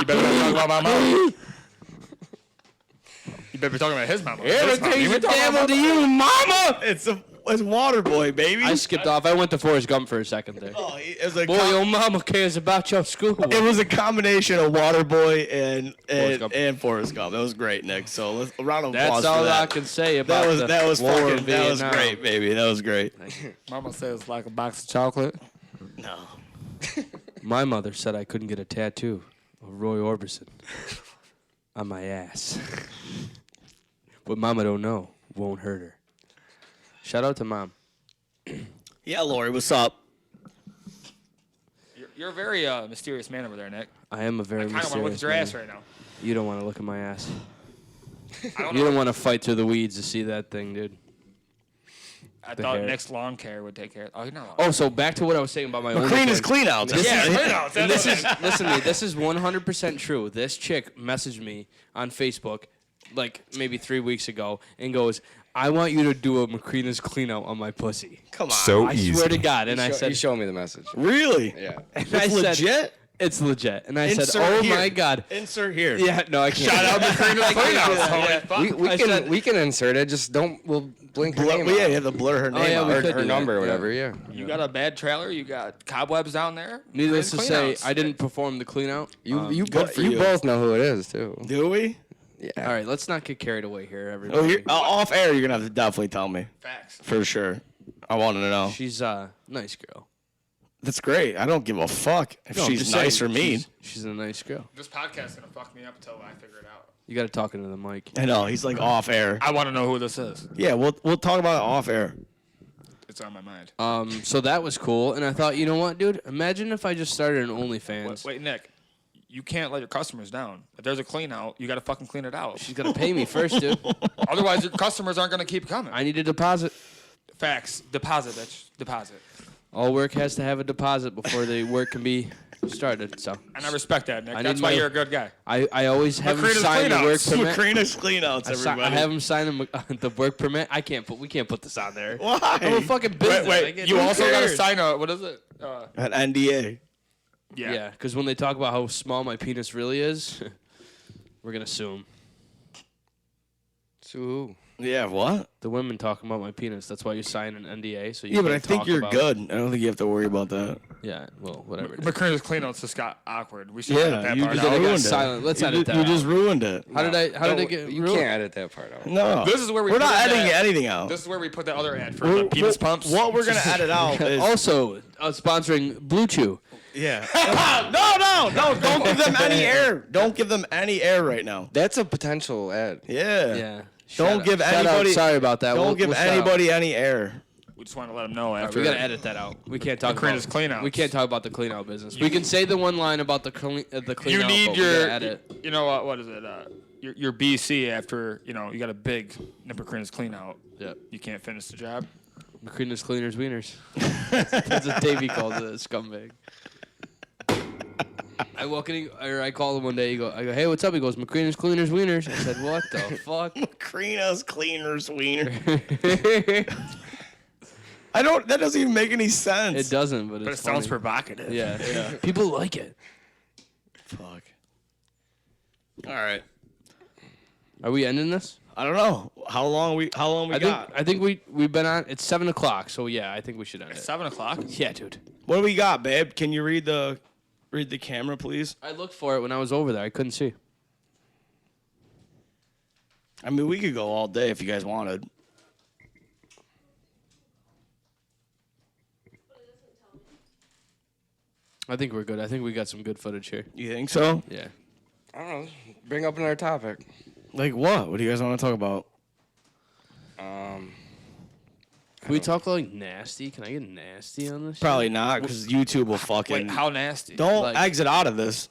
better not talk about my mom. You better be talking about his mama. His mama. Everything's You the ain't talking devil about to my you, mama. it's Waterboy, baby. I skipped off. I went to Forrest Gump for a second there. Oh, it was a Boy, your mama cares about your school. it was a combination of Waterboy and Forrest Gump. and Forrest Gump. That was great, Nick. So let's a round of applause That's all for I that. can say about That was the war in fucking that was Vietnam. great, baby. That was great. Mama says it's like a box of chocolate. No. My mother said I couldn't get a tattoo of Roy Orbison on my ass. But Mama don't know. Won't hurt her. Shout out to Mom. Yeah, Lori, what's up? You're a very mysterious man over there, Nick. I am a very I kind of want to look mysterious at your man. ass right now. You don't want to look at my ass. I don't You know. don't want to fight through the weeds to see that thing, dude. I the thought hair. Nick's lawn care would take care of it. Oh, you're not lawn. Oh, so back to what I was saying about my own. Clean is clean out. This yeah, is- clean out. Listen to me. This is 100% true. This chick messaged me on Facebook like maybe 3 weeks ago and goes, I want you to do a Macrina's clean out on my pussy. Come on. So I easy. swear to God. And I He said, showed me the message. Really? Yeah. and It's I said, legit? it's legit. And I Insert said, oh here. my God. Insert here. Yeah, no, I can't. Shout out Macrina's clean out. Holy fuck. We can insert it. Just we'll blink her name Yeah, out. you have to blur her name yeah, out. we Or could her do that. number or Yeah. whatever. Yeah. You got a bad trailer. You got cobwebs down there. Needless to Clean say, outs. I didn't perform the clean out. You good for you. both know who it is too. Do we? Yeah. All right, let's not get carried away here, everybody. Oh, off air, you're gonna have to definitely tell me Facts. for sure. I wanted to know. She's a nice girl. That's great. I don't give a fuck if No, I'm she's just nice saying, or mean. She's a nice girl. This podcast is gonna fuck me up until I figure it out. You got to talk into the mic. I know he's like off air. I want to know who this is. Yeah, we'll talk about it off air. It's on my mind. So that was cool, and I thought, you know what, dude? Imagine if I just started an OnlyFans. Wait, Nick. You can't let your customers down. If there's a clean out, you got to fucking clean it out. She's gonna pay me first, dude. Otherwise, your customers aren't gonna keep coming. I need a deposit. Facts. Deposit, bitch. Deposit. All work has to have a deposit before the work can be started. So And I respect that, Nick. I That's need why my- you're a good guy. I always have him Macrina's sign the work cleanouts. permit. Macrina's cleanouts, I have him sign the work permit. We can't put this on there. Why? I'm a fucking business. I Wait. get- You who also got to cares? sign a, what is it? An NDA. Yeah, because when they talk about how small my penis really is, we're gonna sue him. So who? Yeah, what? The women talking about my penis. That's why you sign an NDA. So you Yeah, but I can't think talk you're about- good. I don't think you have to worry about that. Yeah, well, whatever. it is. Macrina's clean outs just got awkward. We should Yeah, edit that you part just out. got ruined it. silent. Let's you edit just, that You out. just ruined it. How did it get? You ruined? can't edit that part out. No. This is where we We're put not in editing that- anything out. This is where we put that other ad for the penis pumps. What we're going to edit out is... Also, sponsoring Blue Chew. Yeah. No. Don't give them any air. Don't give them any air right now. That's a potential ad. Yeah. Yeah. Don't give Shout out. anybody... Sorry about that. Don't We'll give shout out. anybody any air. We just want to let them know All right, after. we gotta edit that out. We can't talk Macrina's about clean outs. We can't talk about the clean out business. We can say the one line about the clean You out, need but we your, gotta edit. you know what is it? Your BC after, you got a big Macrina's clean out. Yep. You can't finish the job. Macrina's cleaners wieners. That's what Davey calls it, scumbag. I walk in, or I call him one day. I go, hey, what's up? He goes, Macrina's cleaners wieners. I said, what the fuck? Macrina's cleaners wiener. That doesn't even make any sense. It doesn't, but it's But it sounds funny. provocative. Yeah. People like it. Fuck. All right. Are we ending this? I don't know. How long we got? I think we've been on. It's 7 o'clock, so yeah, I think we should end it. 7 o'clock. Yeah, dude. What do we got, babe? Can you read the camera, please? I looked for it when I was over there. I couldn't see. I mean, we could go all day if you guys wanted. I think we're good. I think we got some good footage here. You think so? Yeah. I don't know. Bring up another topic. Like what? What do you guys want to talk about? Can we talk like nasty? Can I get nasty on this? Probably not, because YouTube will fucking... Wait, how nasty? Don't like- exit out of this.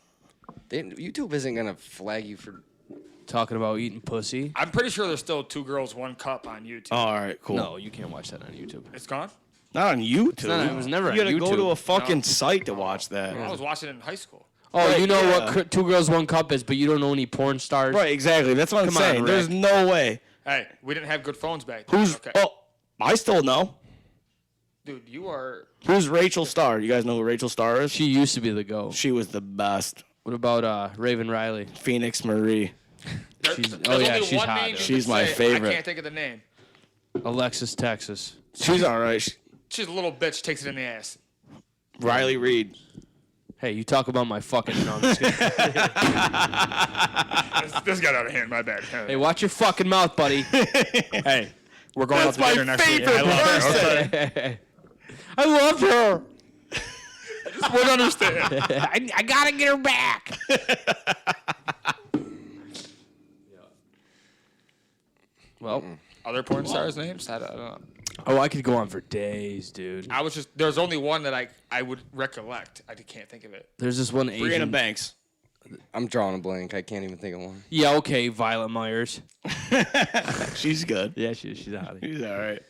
YouTube isn't gonna flag you for. Shit? Talking about eating pussy? I'm pretty sure there's still 2 Girls, 1 Cup on YouTube. Oh, all right, cool. No, you can't watch that on YouTube. It's gone? Not on YouTube. It was never You on gotta go to YouTube. a fucking site to watch that. I was watching it in high school. Oh, Right, you know yeah. what 2 Girls, 1 Cup is, but you don't know any porn stars? Right, exactly. That's what I'm Come on, saying. There's Rick. no way. Hey, we didn't have good phones back then. Who's... Okay. Oh, I still know. Dude, you are... Who's Rachel Starr? You guys know who Rachel Starr is? She used to be the go. She was the best. What about Raven Riley? Phoenix Marie. She's, There's oh yeah, only she's one hot. name dude. you She's can my say. favorite. I can't think of the name. Alexis, Texas. She's all right. She's a little bitch, takes it in the ass. Riley Reed. Hey, you talk about my fucking... No, I'm just kidding. This got out of hand, my bad. Hey, watch your fucking mouth, buddy. Hey, we're going That's out to dinner my next week. favorite I love her. person. Okay. I love her. Just won't understand. I gotta get her back. Well, Other porn stars' names? I don't know. oh, I could go on for days, dude. I was just... There's only one that I would recollect. I can't think of it. There's this one Brianna Asian. Banks. I'm drawing a blank. I can't even think of one. Yeah, okay, Violet Myers. She's good. Yeah, she's out. She's all right.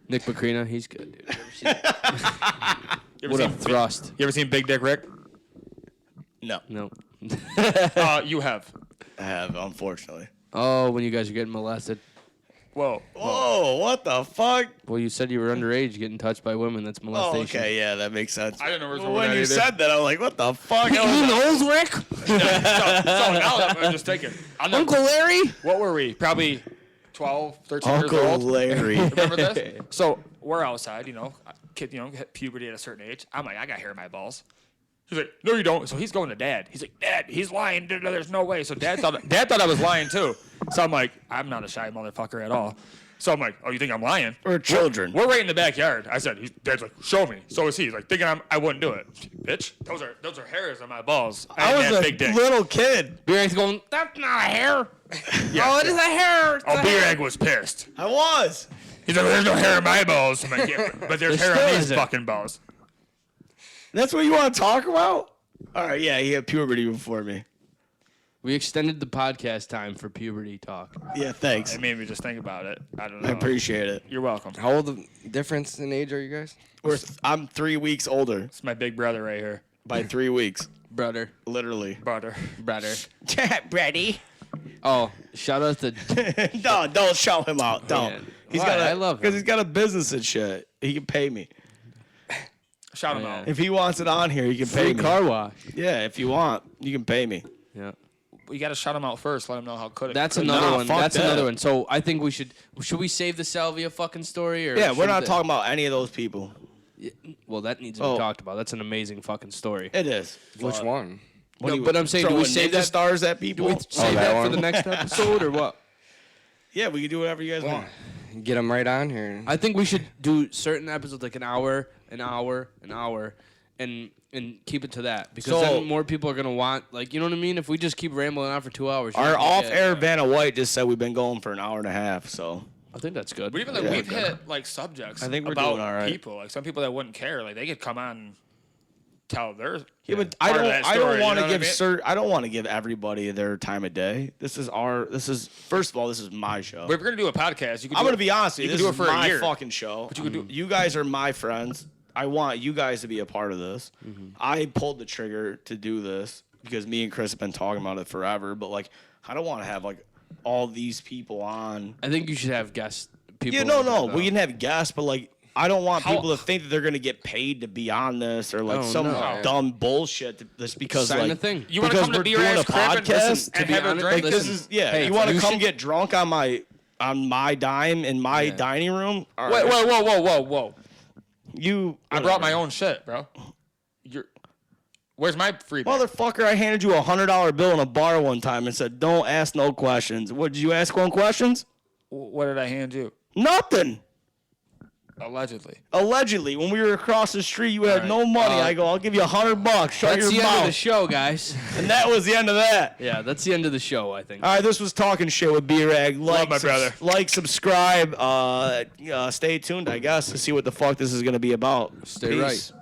Nick Macrina, he's good, dude. You ever What a seen thrust. You ever seen Big Dick Rick? No, No. You have. I have, unfortunately. Oh, when you guys are getting molested. Whoa. Whoa, what the fuck? Well, you said you were underage getting touched by women. That's Oh, molestation. okay, yeah, that makes sense. I didn't know where Well, when you said that, I was like, what the fuck? Who knows, Rick? So now that I'm just thinking. Uncle Larry? What were we? Probably 12, 13 years Uncle old. Larry. Remember this? So we're outside, kid, hit puberty at a certain age. I'm like, I got hair in my balls. He's like, no, you don't. So he's going to Dad. He's like, Dad, he's lying. There's no way. So Dad thought I was lying too. So I'm like, I'm not a shy motherfucker at all. So I'm like, oh, you think I'm lying? We're children. We're right in the backyard. I said, Dad's like, show me. So is he. He's like, thinking I wouldn't do it. Bitch, those are hairs on my balls. I was that a big dick. little kid. Beer's going, that's not a hair. Yeah. Oh, it is a hair. It's Oh, a Beer hair. Egg was pissed. I was. He's like, there's no hair in my balls. I'm like, yeah, but there's hair still on these isn't. fucking balls. That's what you want to talk about? All right, yeah, he had puberty before me. We extended the podcast time for puberty talk. Yeah, thanks. It made me just think about it. I don't know. I appreciate it. You're welcome. How old the difference in age are you guys? I'm 3 weeks older It's my big brother right here. by 3 weeks, Brother. literally. Brother. Brady. Oh, shout out to... No, don't shout him out. Don't. Man. He's Why? got. I love him. Because he's got a business and shit. He can pay me. Shout him Yeah. out. If he wants it on here, he can pay Free me. car wash. Yeah, if you want, you can pay me. Yeah. We got to shout him out first. Let him know how good it That's could- another Nah, one. fuck That's that. another one. So I think we should we save the Salvia fucking story? Or Yeah, we're should not the- talking about any of those people. Well, that needs to be Oh. talked about. That's an amazing fucking story. It is. Which one? What No, do you- but I'm saying, do we throwing save ninja that- stars at Do people? we save that that for one? the next episode or what? Yeah, we can do whatever you guys want. Get them right on here. I think we should do certain episodes like an hour, and keep it to that because So- then more people are gonna want you know what I mean. If we just keep rambling on for 2 hours, you're Our not gonna get- off-air Vanna White just said we've been going for an hour and a half, so I think that's good. We've Yeah. hit subjects I think we're about doing all right. people. Like some people that wouldn't care. Like they could come on and tell their yeah, but part I of don't. that I story, don't want you to know give what I mean? I don't want to give everybody their time of day. This is first of all, this is my show. But if we're gonna do a podcast, you could. I'm do gonna it- be honest with you. You This could do is it for a my year. fucking show. you could do- You guys are my friends. I want you guys to be a part of this. I pulled the trigger to do this because me and Chris have been talking about it forever. But I don't want to have all these people on. I think you should have guest people. Yeah, no, like that, though. we can have guests, but I don't want How- people to think that they're gonna get paid to be on this or Oh, some no. dumb bullshit. Just because Sign the thing. You want to because come to we're Beer doing Ass a Crib and, podcast? listen, To and be have a honest, drink? This listen, is hey, you want to you come should- get drunk on my dime in my dining room? All Wait, right. whoa! You I brought my own shit, bro. Where's my free? bag? motherfucker. I handed you $100 bill in a bar one time and said, "Don't ask no questions." What did you ask one questions? What did I hand you? Nothing. Allegedly. Allegedly, when we were across the street, you had right. no money. I go, "I'll give you $100. Shut That's your the end of the mouth." show, guys. And that was the end of that. Yeah, that's the end of the show. I think. All right, this was Talking Shit with B-Rag. Love my brother. Like, subscribe. Stay tuned, I guess, to see what the fuck this is going to be about. Stay Peace. right.